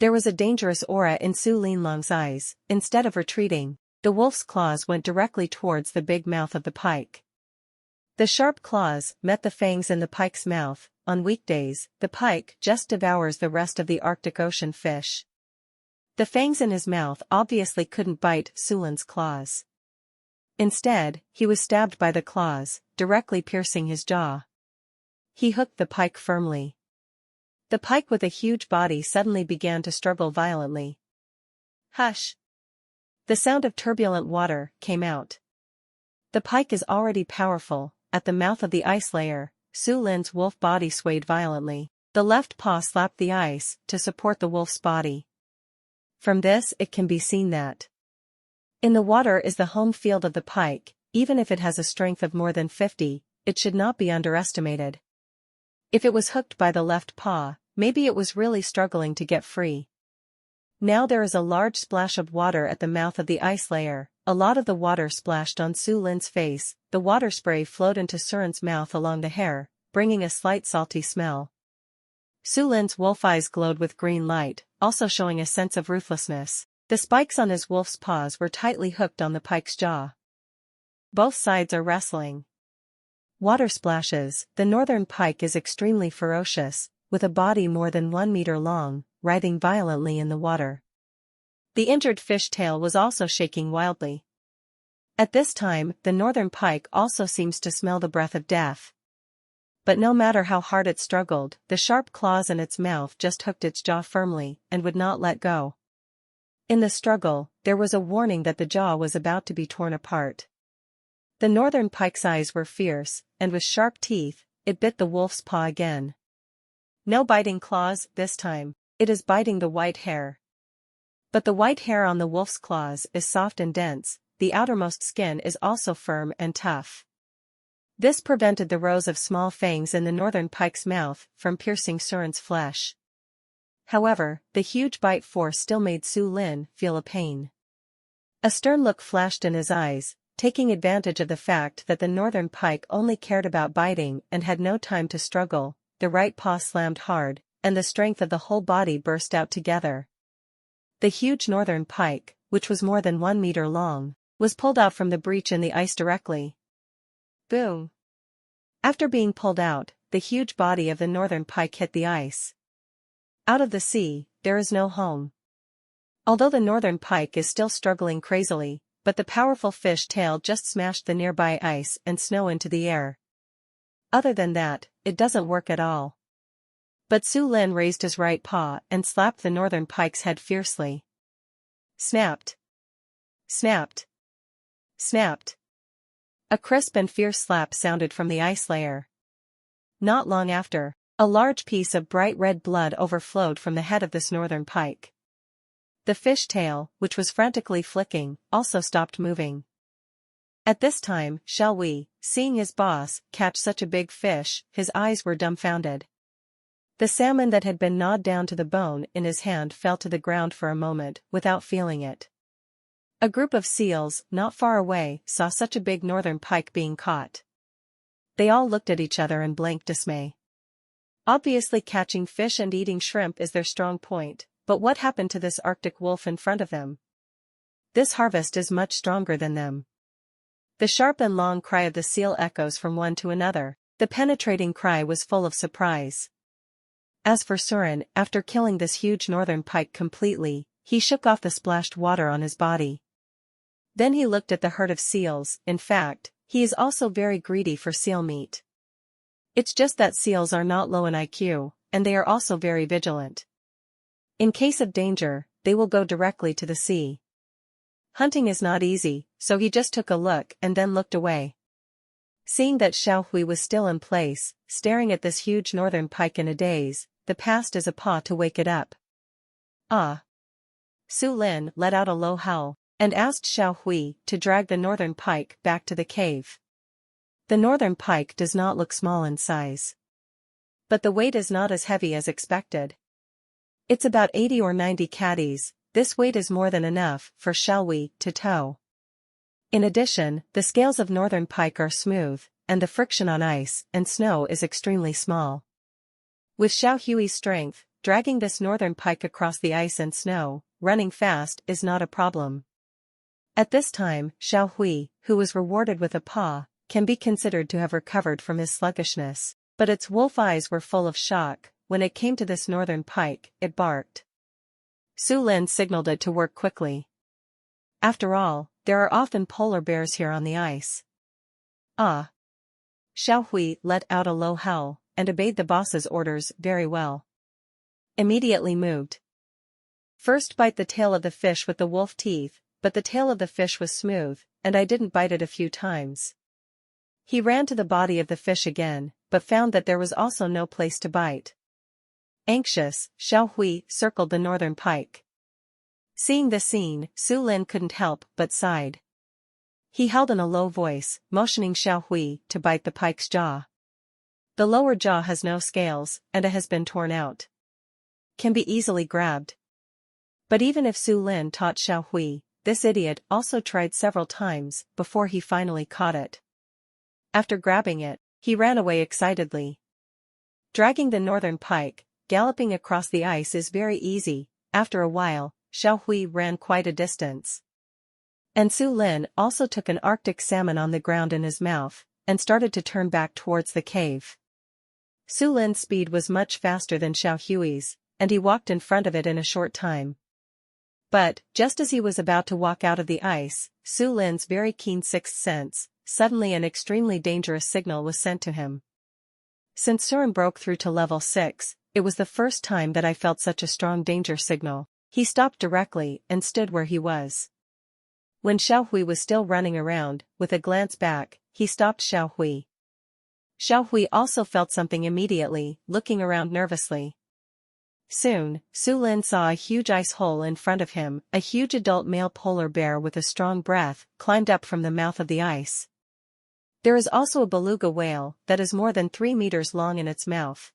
There was a dangerous aura in Su Linlong's eyes. Instead of retreating, the wolf's claws went directly towards the big mouth of the pike. The sharp claws met the fangs in the pike's mouth. On weekdays, the pike just devours the rest of the Arctic Ocean fish. The fangs in his mouth obviously couldn't bite Sulin's claws. Instead, he was stabbed by the claws, directly piercing his jaw. He hooked the pike firmly. The pike with a huge body suddenly began to struggle violently. Hush! The sound of turbulent water came out. The pike is already powerful. At the mouth of the ice layer, Su Lin's wolf body swayed violently. The left paw slapped the ice to support the wolf's body. From this it can be seen that in the water is the home field of the pike. Even if it has a strength of more than 50, it should not be underestimated. If it was hooked by the left paw, maybe it was really struggling to get free. Now there is a large splash of water at the mouth of the ice layer. A lot of the water splashed on Su Lin's face. The water spray flowed into Surin's mouth along the hair, bringing a slight salty smell. Su Lin's wolf eyes glowed with green light, also showing a sense of ruthlessness. The spikes on his wolf's paws were tightly hooked on the pike's jaw. Both sides are wrestling. Water splashes. The northern pike is extremely ferocious, with a body more than 1 meter long, writhing violently in the water. The injured fish tail was also shaking wildly. At this time, the northern pike also seems to smell the breath of death. But no matter how hard it struggled, the sharp claws in its mouth just hooked its jaw firmly, and would not let go. In the struggle, there was a warning that the jaw was about to be torn apart. The northern pike's eyes were fierce, and with sharp teeth, it bit the wolf's paw again. No biting claws this time, it is biting the white hair. But the white hair on the wolf's claws is soft and dense, the outermost skin is also firm and tough. This prevented the rows of small fangs in the northern pike's mouth from piercing Surin's flesh. However, the huge bite force still made Su Lin feel a pain. A stern look flashed in his eyes, taking advantage of the fact that the northern pike only cared about biting and had no time to struggle. The right paw slammed hard, and the strength of the whole body burst out together. The huge northern pike, which was more than 1 meter long, was pulled out from the breach in the ice directly. Boom! After being pulled out, the huge body of the northern pike hit the ice. Out of the sea, there is no home. Although the northern pike is still struggling crazily, but the powerful fish tail just smashed the nearby ice and snow into the air. Other than that, it doesn't work at all. But Su Lin raised his right paw and slapped the northern pike's head fiercely. Snapped. Snapped. Snapped. A crisp and fierce slap sounded from the ice layer. Not long after, a large piece of bright red blood overflowed from the head of this northern pike. The fish tail, which was frantically flicking, also stopped moving. At this time, Shawei, seeing his boss catch such a big fish, his eyes were dumbfounded. The salmon that had been gnawed down to the bone in his hand fell to the ground for a moment, without feeling it. A group of seals, not far away, saw such a big northern pike being caught. They all looked at each other in blank dismay. Obviously catching fish and eating shrimp is their strong point, but what happened to this Arctic wolf in front of them? This harvest is much stronger than them. The sharp and long cry of the seal echoes from one to another. The penetrating cry was full of surprise. As for Surin, after killing this huge northern pike completely, he shook off the splashed water on his body. Then he looked at the herd of seals. In fact, he is also very greedy for seal meat. It's just that seals are not low in IQ, and they are also very vigilant. In case of danger, they will go directly to the sea. Hunting is not easy, so he just took a look and then looked away. Seeing that Shawei was still in place, staring at this huge northern pike in a daze, the passed as a paw to wake it up. Ah! Su Lin let out a low howl, and asked Shawei to drag the northern pike back to the cave. The northern pike does not look small in size. But the weight is not as heavy as expected. It's about 80 or 90 caddies. This weight is more than enough for Shawei to tow. In addition, the scales of northern pike are smooth, and the friction on ice and snow is extremely small. With Shawei's strength, dragging this northern pike across the ice and snow, running fast is not a problem. At this time, Shawei, who was rewarded with a paw, can be considered to have recovered from his sluggishness, but its wolf eyes were full of shock. When it came to this northern pike, it barked. Su Lin signaled it to work quickly. After all, there are often polar bears here on the ice. Ah! Shawei let out a low howl, and obeyed the boss's orders very well. Immediately moved. First bite the tail of the fish with the wolf teeth, but the tail of the fish was smooth, and I didn't bite it a few times. He ran to the body of the fish again, but found that there was also no place to bite. Anxious, Shawei circled the northern pike. Seeing the scene, Su Lin couldn't help but sighed. He held in a low voice, motioning Shawei to bite the pike's jaw. The lower jaw has no scales, and it has been torn out. Can be easily grabbed. But even if Su Lin taught Shawei, this idiot also tried several times before he finally caught it. After grabbing it, he ran away excitedly. Dragging the northern pike, galloping across the ice is very easy. After a while, Shawei ran quite a distance. And Su Lin also took an Arctic salmon on the ground in his mouth, and started to turn back towards the cave. Su Lin's speed was much faster than Shawei's, and he walked in front of it in a short time. But, just as he was about to walk out of the ice, Su Lin's very keen sixth sense, suddenly an extremely dangerous signal was sent to him. Since Surin broke through to level 6, it was the first time that I felt such a strong danger signal. He stopped directly and stood where he was. When Shawei was still running around, with a glance back, he stopped Shawei. Shawei also felt something immediately, looking around nervously. Soon, Su Lin saw a huge ice hole in front of him. A huge adult male polar bear with a strong breath climbed up from the mouth of the ice. There is also a beluga whale that is more than 3 meters long in its mouth.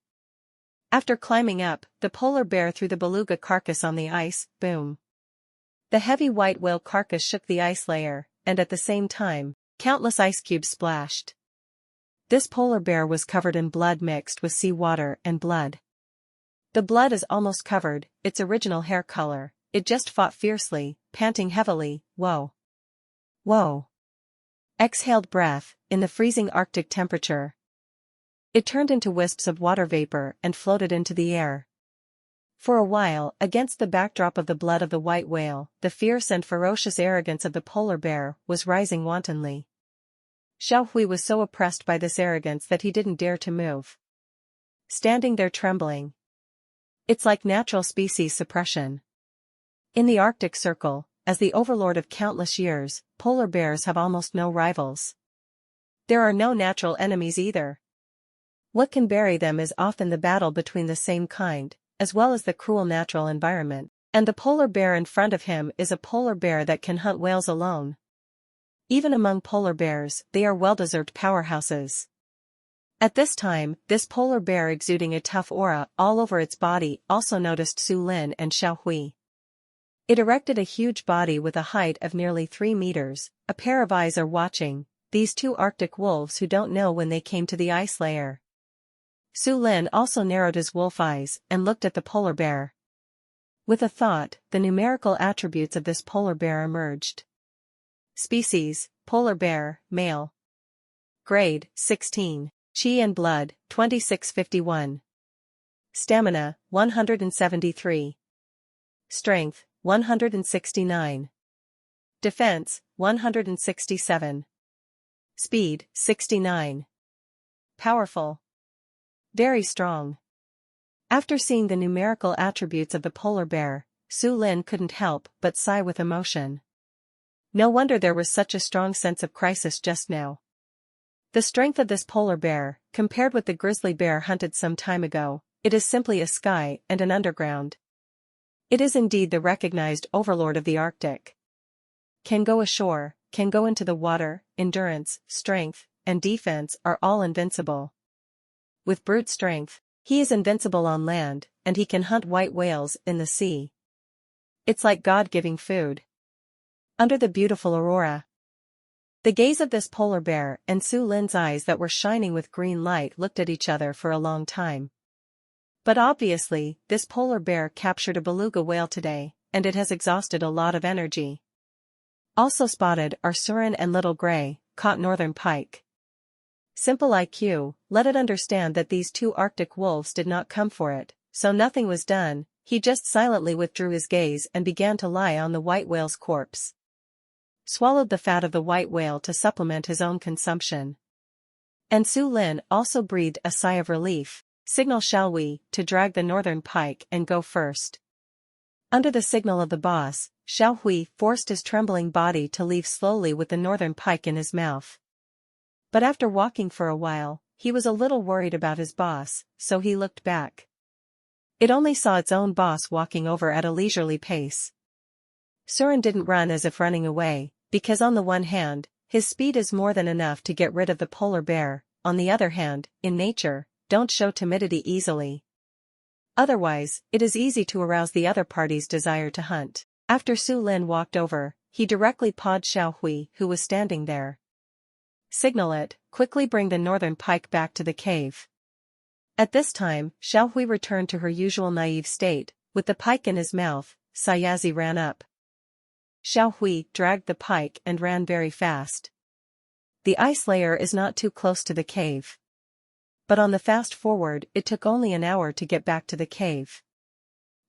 After climbing up, the polar bear threw the beluga carcass on the ice. Boom! The heavy white whale carcass shook the ice layer, and at the same time, countless ice cubes splashed. This polar bear was covered in blood mixed with sea water and blood. The blood is almost covered its original hair color. It just fought fiercely, panting heavily. Whoa! Whoa! Exhaled breath, in the freezing Arctic temperature. It turned into wisps of water vapor and floated into the air. For a while, against the backdrop of the blood of the white whale, the fierce and ferocious arrogance of the polar bear was rising wantonly. Shawei was so oppressed by this arrogance that he didn't dare to move. Standing there trembling. It's like natural species suppression. In the Arctic Circle, as the overlord of countless years, polar bears have almost no rivals. There are no natural enemies either. What can bury them is often the battle between the same kind, as well as the cruel natural environment, and the polar bear in front of him is a polar bear that can hunt whales alone. Even among polar bears, they are well-deserved powerhouses. At this time, this polar bear exuding a tough aura all over its body also noticed Su Lin and Shawei. It erected a huge body with a height of nearly 3 meters, a pair of eyes are watching, these two Arctic wolves who don't know when they came to the ice layer. Su Lin also narrowed his wolf eyes and looked at the polar bear. With a thought, the numerical attributes of this polar bear emerged. Species, polar bear, male. Grade, 16. Chi and blood, 2651. Stamina, 173. Strength, 169. Defense, 167. Speed, 69. Powerful. Very strong. After seeing the numerical attributes of the polar bear, Su Lin couldn't help but sigh with emotion. No wonder there was such a strong sense of crisis just now. The strength of this polar bear, compared with the grizzly bear hunted some time ago, it is simply a sky and an underground. It is indeed the recognized overlord of the Arctic. Can go ashore, can go into the water, endurance, strength, and defense are all invincible. With brute strength, he is invincible on land, and he can hunt white whales in the sea. It's like God giving food. Under the beautiful aurora. The gaze of this polar bear and Su Lin's eyes that were shining with green light looked at each other for a long time. But obviously, this polar bear captured a beluga whale today, and it has exhausted a lot of energy. Also spotted are Surin and Little Gray, caught northern pike. Simple IQ, let it understand that these two Arctic wolves did not come for it, so nothing was done. He just silently withdrew his gaze and began to lie on the white whale's corpse. Swallowed the fat of the white whale to supplement his own consumption. And Su Lin also breathed a sigh of relief. Signal Shawei to drag the northern pike and go first. Under the signal of the boss, Shawei forced his trembling body to leave slowly with the northern pike in his mouth. But after walking for a while, he was a little worried about his boss, so he looked back. It only saw its own boss walking over at a leisurely pace. Surin didn't run as if running away, because on the one hand, his speed is more than enough to get rid of the polar bear, on the other hand, in nature, don't show timidity easily. Otherwise, it is easy to arouse the other party's desire to hunt. After Su Lin walked over, he directly pawed Shawei, who was standing there. Signal it, quickly bring the northern pike back to the cave. At this time, Shawei returned to her usual naive state. With the pike in his mouth, Sayazi ran up. Shawei dragged the pike and ran very fast. The ice layer is not too close to the cave. But on the fast forward it took only an hour to get back to the cave.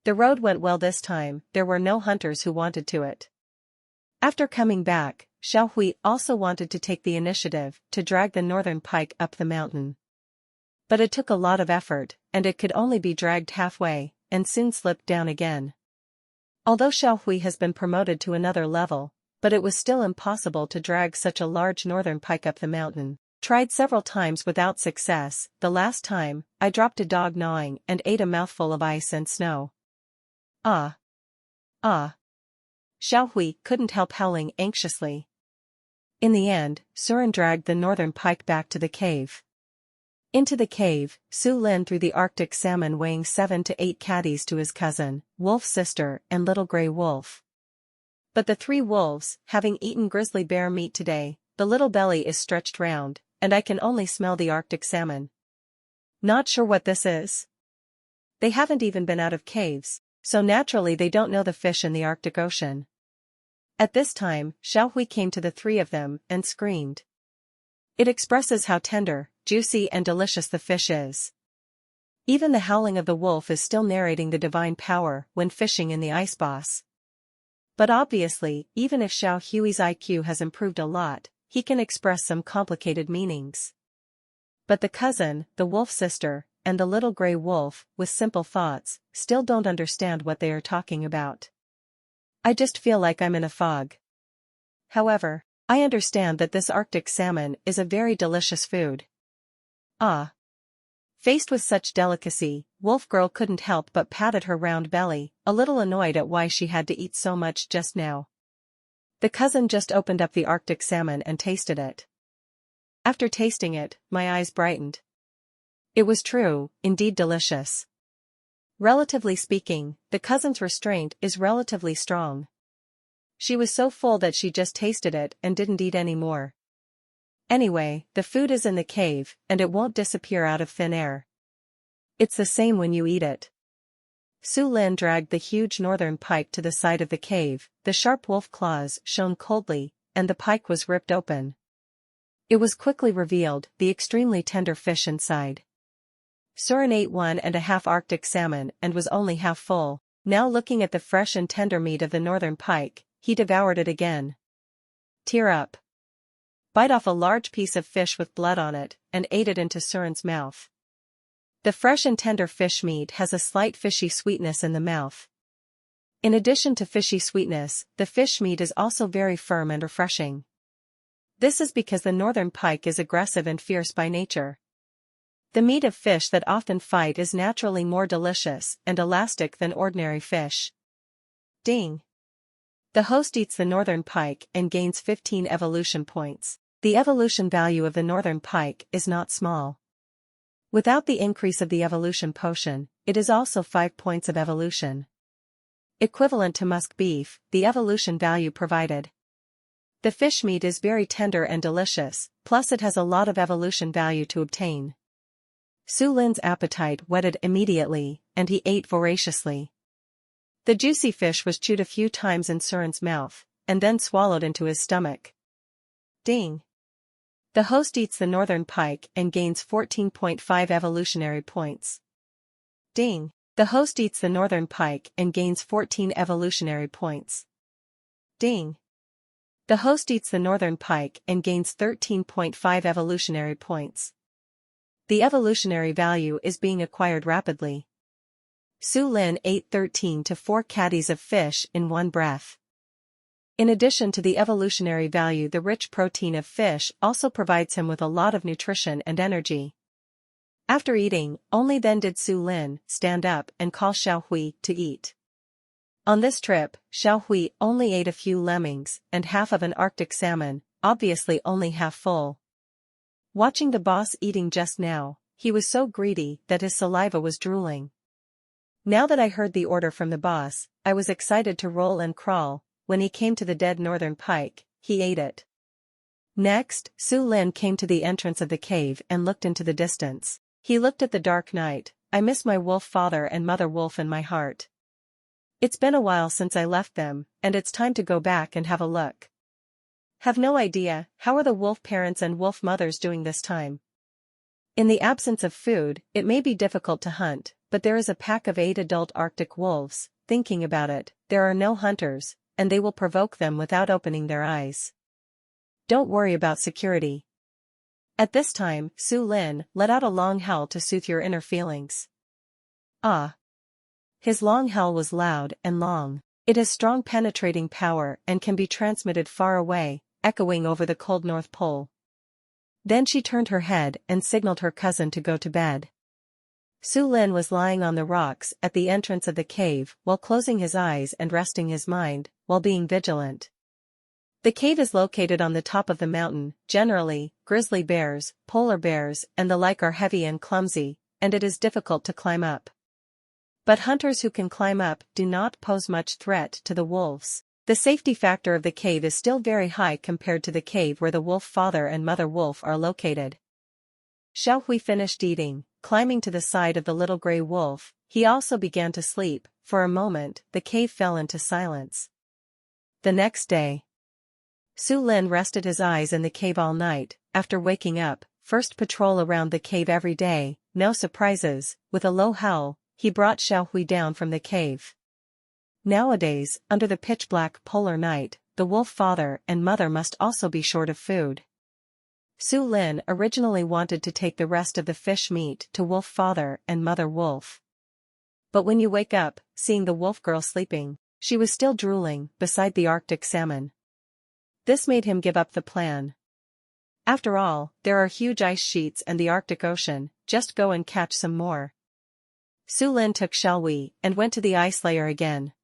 The road went well this time, there were no hunters who wanted to it. After coming back, Shawei also wanted to take the initiative to drag the northern pike up the mountain. But it took a lot of effort, and it could only be dragged halfway, and soon slipped down again. Although Shawei has been promoted to another level, but it was still impossible to drag such a large northern pike up the mountain. Tried several times without success. The last time, I dropped a dog gnawing and ate a mouthful of ice and snow. Ah. Ah. Shawei couldn't help howling anxiously. In the end, Surin dragged the northern pike back to the cave. Into the cave, Su Lin threw the Arctic salmon weighing 7 to 8 caddies to his cousin, wolf sister and little gray wolf. But the three wolves, having eaten grizzly bear meat today, the little belly is stretched round, and I can only smell the Arctic salmon. Not sure what this is. They haven't even been out of caves, so naturally they don't know the fish in the Arctic Ocean. At this time, Shawei came to the three of them and screamed. It expresses how tender, juicy and delicious the fish is. Even the howling of the wolf is still narrating the divine power when fishing in the ice boss. But obviously, even if Shawei's IQ has improved a lot, he can express some complicated meanings. But the cousin, the wolf sister, and the little gray wolf, with simple thoughts, still don't understand what they are talking about. I just feel like I'm in a fog. However, I understand that this Arctic salmon is a very delicious food. Ah. Faced with such delicacy, Wolf Girl couldn't help but patted her round belly, a little annoyed at why she had to eat so much just now. The cousin just opened up the Arctic salmon and tasted it. After tasting it, my eyes brightened. It was true, indeed delicious. Relatively speaking, the cousin's restraint is relatively strong. She was so full that she just tasted it and didn't eat any more. Anyway, the food is in the cave, and it won't disappear out of thin air. It's the same when you eat it. Su Lin dragged the huge northern pike to the side of the cave, the sharp wolf claws shone coldly, and the pike was ripped open. It was quickly revealed, the extremely tender fish inside. Surin ate 1.5 Arctic salmon and was only half full. Now looking at the fresh and tender meat of the northern pike, he devoured it again. Tear up. Bite off a large piece of fish with blood on it, and ate it into Suren's mouth. The fresh and tender fish meat has a slight fishy sweetness in the mouth. In addition to fishy sweetness, the fish meat is also very firm and refreshing. This is because the northern pike is aggressive and fierce by nature. The meat of fish that often fight is naturally more delicious and elastic than ordinary fish. Ding. The host eats the northern pike and gains 15 evolution points. The evolution value of the northern pike is not small. Without the increase of the evolution potion, it is also 5 points of evolution. Equivalent to musk beef, the evolution value provided. The fish meat is very tender and delicious, plus it has a lot of evolution value to obtain. Su Lin's appetite whetted immediately, and he ate voraciously. The juicy fish was chewed a few times in Suren's mouth, and then swallowed into his stomach. Ding. The host eats the northern pike and gains 14.5 evolutionary points. Ding. The host eats the northern pike and gains 14 evolutionary points. Ding. The host eats the northern pike and gains 13.5 evolutionary points. The evolutionary value is being acquired rapidly. Su Lin ate 13 to 4 caddies of fish in one breath. In addition to the evolutionary value, the rich protein of fish also provides him with a lot of nutrition and energy. After eating, only then did Su Lin stand up and call Shawei to eat. On this trip, Shawei only ate a few lemmings and half of an Arctic salmon, obviously only half full. Watching the boss eating just now, he was so greedy that his saliva was drooling. Now that I heard the order from the boss, I was excited to roll and crawl. When he came to the dead northern pike, he ate it. Next, Su Lin came to the entrance of the cave and looked into the distance. He looked at the dark night. I miss my wolf father and mother wolf in my heart. It's been a while since I left them, and it's time to go back and have a look. Have no idea, how are the wolf parents and wolf mothers doing this time? In the absence of food, it may be difficult to hunt, but there is a pack of 8 adult Arctic wolves. Thinking about it, there are no hunters, and they will provoke them without opening their eyes. Don't worry about security. At this time, Su Lin let out a long howl to soothe your inner feelings. Ah. His long howl was loud and long. It has strong penetrating power and can be transmitted far away, echoing over the cold North Pole. Then she turned her head and signaled her cousin to go to bed. Su Lin was lying on the rocks at the entrance of the cave while closing his eyes and resting his mind, while being vigilant. The cave is located on the top of the mountain. Generally, grizzly bears, polar bears, and the like are heavy and clumsy, and it is difficult to climb up. But hunters who can climb up do not pose much threat to the wolves. The safety factor of the cave is still very high compared to the cave where the wolf father and mother wolf are located. Shawei finished eating, climbing to the side of the little gray wolf. He also began to sleep. For a moment, the cave fell into silence. The next day, Su Lin rested his eyes in the cave all night. After waking up, first patrol around the cave every day, no surprises. With a low howl, he brought Shawei down from the cave. Nowadays, under the pitch-black polar night, the wolf father and mother must also be short of food. Su Lin originally wanted to take the rest of the fish meat to wolf father and mother wolf. But when you wake up, seeing the wolf girl sleeping, she was still drooling beside the Arctic salmon. This made him give up the plan. After all, there are huge ice sheets and the Arctic Ocean, just go and catch some more. Su Lin took Shawei and went to the ice layer again.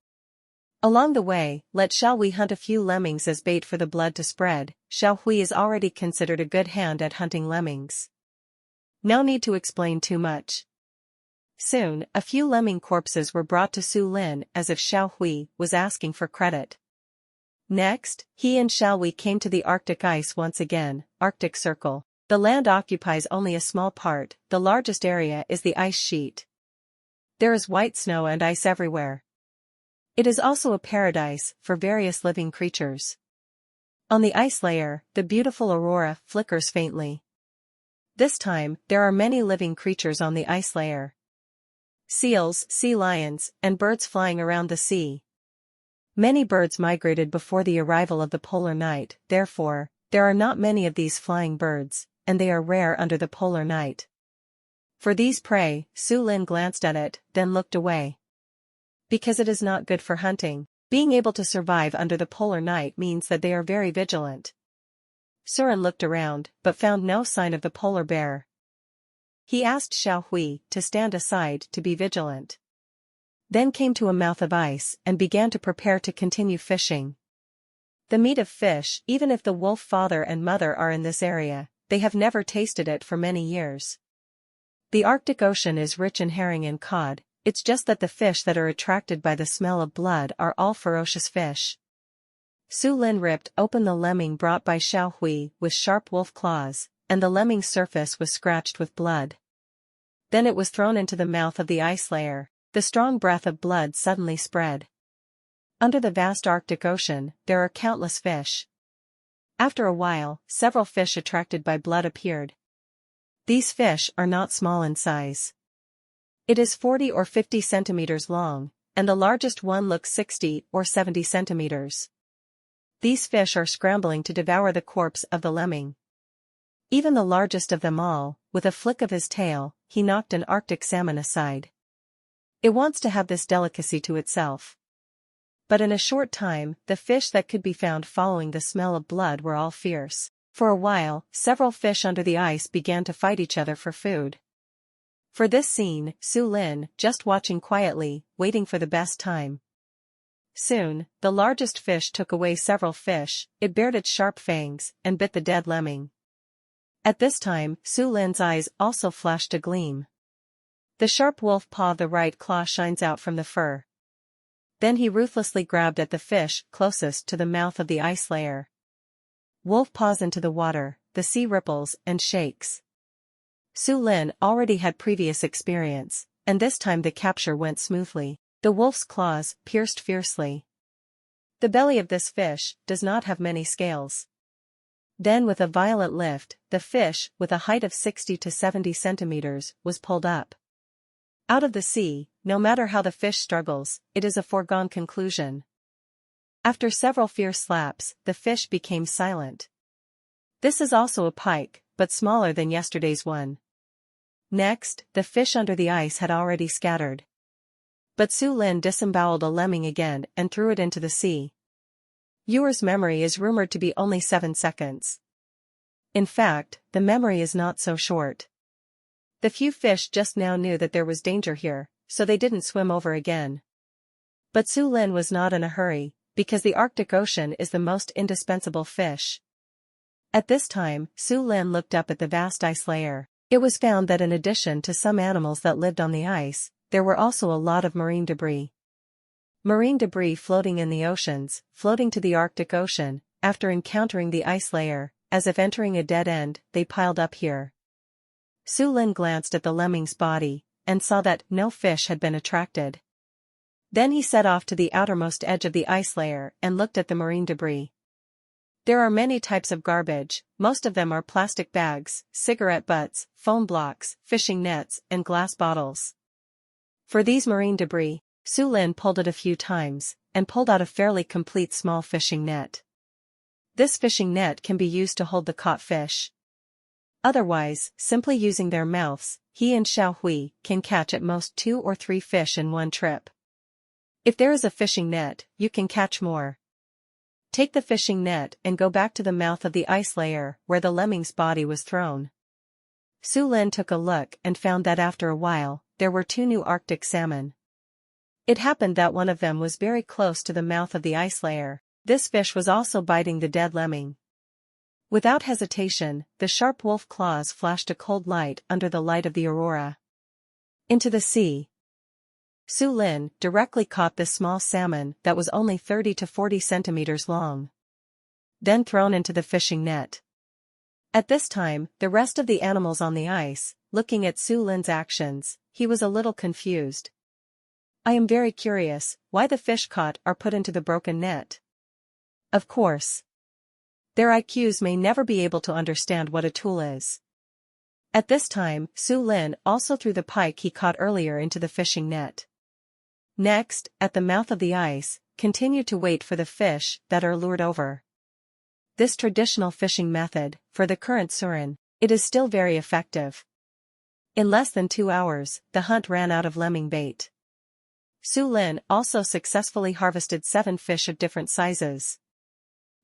Along the way, let Shawei hunt a few lemmings as bait for the blood to spread. Shawei is already considered a good hand at hunting lemmings. No need to explain too much. Soon, a few lemming corpses were brought to Su Lin as if Shawei was asking for credit. Next, he and Shawei came to the Arctic ice once again, Arctic Circle. The land occupies only a small part, the largest area is the ice sheet. There is white snow and ice everywhere. It is also a paradise for various living creatures. On the ice layer, the beautiful aurora flickers faintly. This time, there are many living creatures on the ice layer. seals, sea lions, and birds flying around the sea. Many birds migrated before the arrival of the polar night, therefore, there are not many of these flying birds, and they are rare under the polar night. For these prey, Su Lin glanced at it, then looked away. Because it is not good for hunting. Being able to survive under the polar night means that they are very vigilant. Surin looked around, but found no sign of the polar bear. He asked Shawei to stand aside to be vigilant. Then came to a mouth of ice and began to prepare to continue fishing. The meat of fish, even if the wolf father and mother are in this area, they have never tasted it for many years. The Arctic Ocean is rich in herring and cod, it's just that the fish that are attracted by the smell of blood are all ferocious fish. Su Lin ripped open the lemming brought by Shawei with sharp wolf claws, and the lemming's surface was scratched with blood. Then it was thrown into the mouth of the ice layer. The strong breath of blood suddenly spread. Under the vast Arctic Ocean, there are countless fish. After a while, several fish attracted by blood appeared. These fish are not small in size. It is 40 or 50 centimeters long, and the largest one looks 60 or 70 centimeters. These fish are scrambling to devour the corpse of the lemming. Even the largest of them all, with a flick of his tail, he knocked an Arctic salmon aside. It wants to have this delicacy to itself. But in a short time, the fish that could be found following the smell of blood were all fierce. For a while, several fish under the ice began to fight each other for food. For this scene, Su Lin, just watching quietly, waiting for the best time. Soon, the largest fish took away several fish, it bared its sharp fangs, and bit the dead lemming. At this time, Su Lin's eyes also flashed a gleam. The sharp wolf paw of the right claw shines out from the fur. Then he ruthlessly grabbed at the fish closest to the mouth of the ice layer. Wolf paws into the water, the sea ripples and shakes. Su Lin already had previous experience, and this time the capture went smoothly. The wolf's claws pierced fiercely. The belly of this fish does not have many scales. Then with a violent lift, the fish, with a height of 60 to 70 centimeters, was pulled up. Out of the sea, no matter how the fish struggles, it is a foregone conclusion. After several fierce slaps, the fish became silent. This is also a pike, but smaller than yesterday's one. Next, the fish under the ice had already scattered. But Su Lin disemboweled a lemming again and threw it into the sea. Yuer's memory is rumored to be only 7 seconds. In fact, the memory is not so short. The few fish just now knew that there was danger here, so they didn't swim over again. But Su Lin was not in a hurry, because the Arctic Ocean is the most indispensable fish. At this time, Su Lin looked up at the vast ice layer. It was found that in addition to some animals that lived on the ice, there were also a lot of marine debris. Marine debris floating in the oceans, floating to the Arctic Ocean, after encountering the ice layer, as if entering a dead end, they piled up here. Su Lin glanced at the lemming's body, and saw that no fish had been attracted. Then he set off to the outermost edge of the ice layer and looked at the marine debris. There are many types of garbage, most of them are plastic bags, cigarette butts, foam blocks, fishing nets, and glass bottles. For these marine debris, Su Lin pulled it a few times, and pulled out a fairly complete small fishing net. This fishing net can be used to hold the caught fish. Otherwise, simply using their mouths, he and Shawei can catch at most 2 or 3 fish in one trip. If there is a fishing net, you can catch more. Take the fishing net and go back to the mouth of the ice layer where the lemming's body was thrown. Su Lin took a look and found that after a while, there were 2 new Arctic salmon. It happened that one of them was very close to the mouth of the ice layer. This fish was also biting the dead lemming. Without hesitation, the sharp wolf claws flashed a cold light under the light of the aurora. Into the sea. Su Lin directly caught this small salmon that was only 30 to 40 centimeters long. Then thrown into the fishing net. At this time, the rest of the animals on the ice, looking at Su Lin's actions, he was a little confused. I am very curious, why the fish caught are put into the broken net. Of course. Their IQs may never be able to understand what a tool is. At this time, Su Lin also threw the pike he caught earlier into the fishing net. Next, at the mouth of the ice, continue to wait for the fish that are lured over. This traditional fishing method, for the current Surin, it is still very effective. In less than 2 hours, the hunt ran out of lemming bait. Su Lin also successfully harvested 7 fish of different sizes.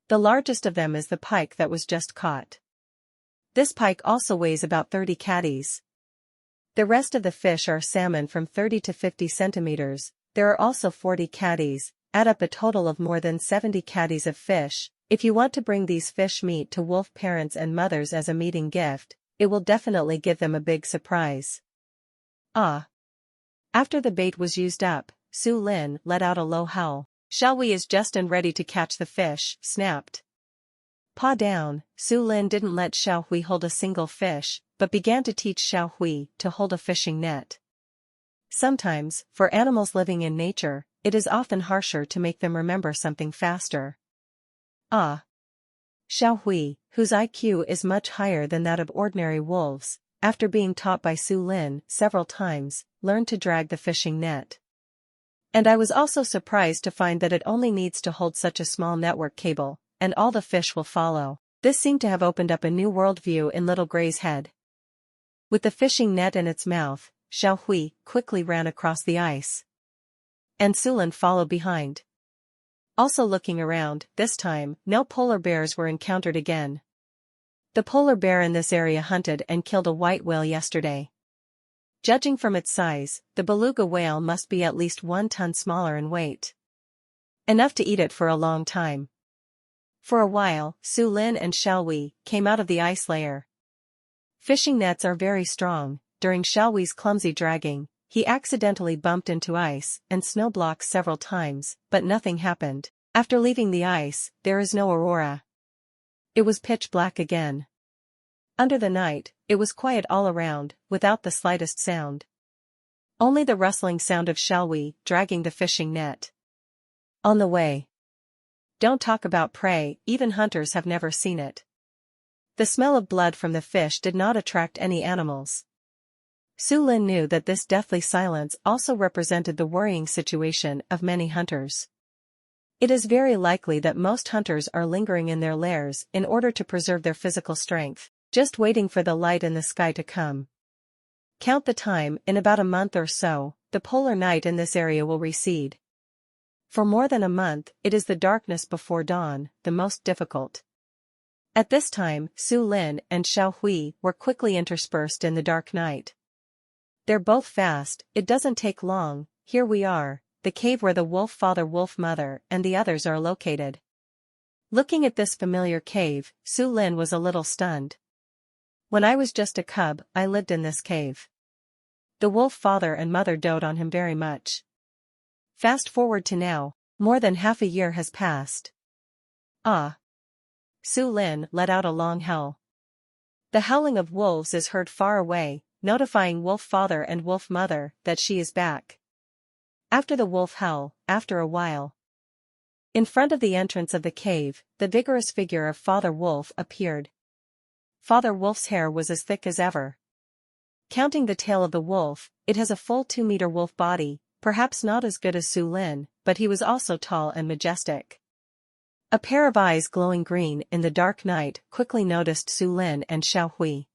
The largest of them is the pike that was just caught. This pike also weighs about 30 catties. The rest of the fish are salmon from 30 to 50 centimeters. There are also 40 catties, add up a total of more than 70 catties of fish. If you want to bring these fish meat to wolf parents and mothers as a meeting gift, it will definitely give them a big surprise. Ah! After the bait was used up, Su Lin let out a low howl. Shawei is just and ready to catch the fish, snapped. Paw down, Su Lin didn't let Shawei hold a single fish, but began to teach Shawei to hold a fishing net. Sometimes, for animals living in nature, it is often harsher to make them remember something faster. Ah! Shawei, whose IQ is much higher than that of ordinary wolves, after being taught by Su Lin several times, learned to drag the fishing net. And I was also surprised to find that it only needs to hold such a small network cable, and all the fish will follow. This seemed to have opened up a new worldview in Little Gray's head. With the fishing net in its mouth, Shawei quickly ran across the ice. And Su Lin followed behind. Also looking around, this time, no polar bears were encountered again. The polar bear in this area hunted and killed a white whale yesterday. Judging from its size, the beluga whale must be at least 1 ton smaller in weight. Enough to eat it for a long time. For a while, Su Lin and Shawei came out of the ice layer. Fishing nets are very strong. During Shawei's clumsy dragging, he accidentally bumped into ice and snow blocks several times, but nothing happened. After leaving the ice, there is no aurora. It was pitch black again. Under the night, it was quiet all around, without the slightest sound. Only the rustling sound of Shawei dragging the fishing net. On the way. Don't talk about prey, even hunters have never seen it. The smell of blood from the fish did not attract any animals. Su Lin knew that this deathly silence also represented the worrying situation of many hunters. It is very likely that most hunters are lingering in their lairs in order to preserve their physical strength, just waiting for the light in the sky to come. Count the time, in about a month or so, the polar night in this area will recede. For more than a month, it is the darkness before dawn, the most difficult. At this time, Su Lin and Shawei were quickly interspersed in the dark night. They're both fast, it doesn't take long. Here we are, the cave where the wolf father, wolf mother, and the others are located. Looking at this familiar cave, Su Lin was a little stunned. When I was just a cub, I lived in this cave. The wolf father and mother dote on him very much. Fast forward to now, more than half a year has passed. Ah! Su Lin let out a long howl. The howling of wolves is heard far away, notifying wolf father and wolf mother that she is back. After the wolf howl, after a while. In front of the entrance of the cave, the vigorous figure of Father Wolf appeared. Father Wolf's hair was as thick as ever. Counting the tail of the wolf, it has a full 2-meter wolf body, perhaps not as good as Su Lin, but he was also tall and majestic. A pair of eyes glowing green in the dark night quickly noticed Su Lin and Shawei.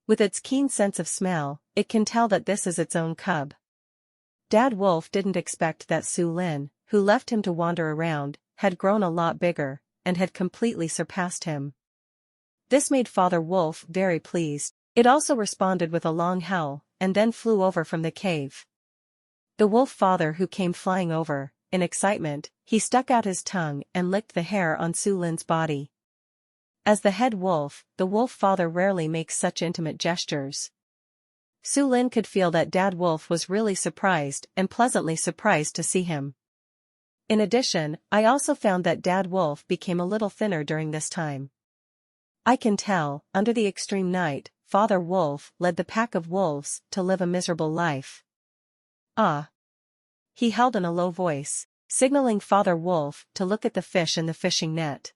With its keen sense of smell, it can tell that this is its own cub. Dad Wolf didn't expect that Su Lin, who left him to wander around, had grown a lot bigger, and had completely surpassed him. This made Father Wolf very pleased. It also responded with a long howl, and then flew over from the cave. The wolf father who came flying over, in excitement, he stuck out his tongue and licked the hair on Su Lin's body. As the head wolf, the wolf father rarely makes such intimate gestures. Su Lin could feel that Dad Wolf was really surprised and pleasantly surprised to see him. In addition, I also found that Dad Wolf became a little thinner during this time. I can tell, under the extreme night, Father Wolf led the pack of wolves to live a miserable life. Ah! He held in a low voice, signaling Father Wolf to look at the fish in the fishing net.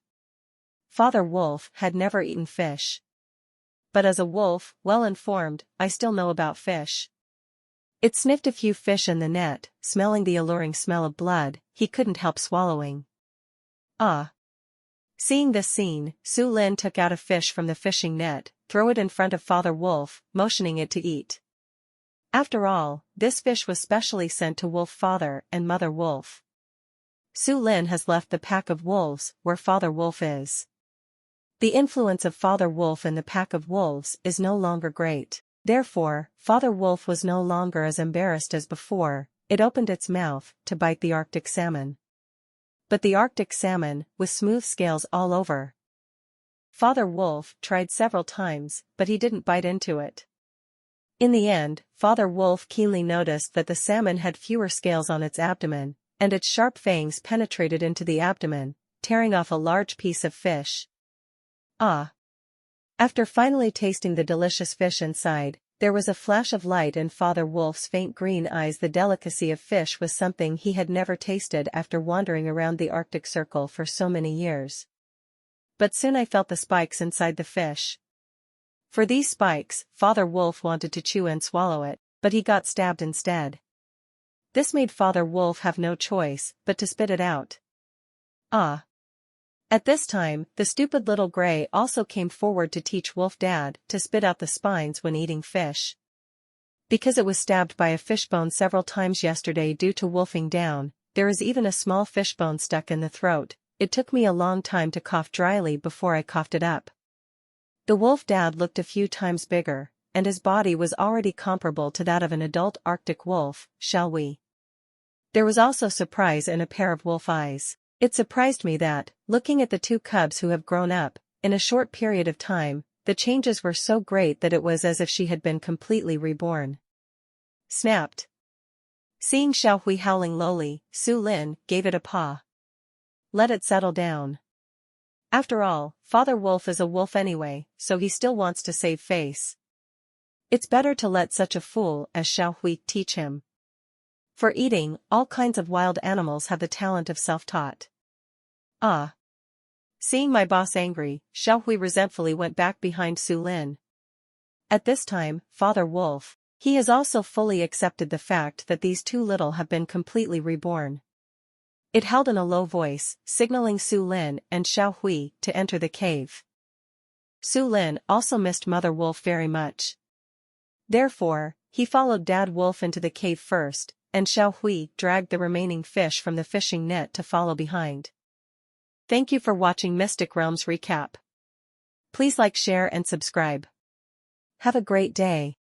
Father Wolf had never eaten fish. but as a wolf, well-informed, I still know about fish. It sniffed a few fish in the net, smelling the alluring smell of blood, he couldn't help swallowing. Ah! Seeing this scene, Su Lin took out a fish from the fishing net, threw it in front of Father Wolf, motioning it to eat. After all, this fish was specially sent to Wolf Father and Mother Wolf. Su Lin has left the pack of wolves, where Father Wolf is. The influence of Father Wolf in the pack of wolves is no longer great. Therefore, Father Wolf was no longer as embarrassed as before, it opened its mouth to bite the Arctic salmon. But the Arctic salmon, with smooth scales all over. Father Wolf tried several times, but he didn't bite into it. In the end, Father Wolf keenly noticed that the salmon had fewer scales on its abdomen, and its sharp fangs penetrated into the abdomen, tearing off a large piece of fish. Ah! After finally tasting the delicious fish inside, there was a flash of light in Father Wolf's faint green eyes. The delicacy of fish was something he had never tasted after wandering around the Arctic Circle for so many years. But soon I felt the spikes inside the fish. For these spikes, Father Wolf wanted to chew and swallow it, but he got stabbed instead. This made Father Wolf have no choice but to spit it out. Ah! At this time, the stupid little gray also came forward to teach Wolf Dad to spit out the spines when eating fish. Because it was stabbed by a fishbone several times yesterday due to wolfing down, there is even a small fishbone stuck in the throat. It took me a long time to cough dryly before I coughed it up. The Wolf Dad looked a few times bigger, and his body was already comparable to that of an adult Arctic wolf, Shawei. There was also surprise in a pair of wolf eyes. It surprised me that, looking at the two cubs who have grown up, in a short period of time, the changes were so great that it was as if she had been completely reborn. Snapped. Seeing Shawei howling lowly, Su Lin gave it a paw. Let it settle down. After all, Father Wolf is a wolf anyway, so he still wants to save face. It's better to let such a fool as Shawei teach him. For eating, all kinds of wild animals have the talent of self-taught. Ah! Seeing my boss angry, Shawei resentfully went back behind Su Lin. At this time, Father Wolf, he has also fully accepted the fact that these two little have been completely reborn. It held in a low voice, signaling Su Lin and Shawei to enter the cave. Su Lin also missed Mother Wolf very much. Therefore, he followed Dad Wolf into the cave first, and Shawei dragged the remaining fish from the fishing net to follow behind. Thank you for watching Mystic Realms Recap. Please like, share and subscribe. Have a great day.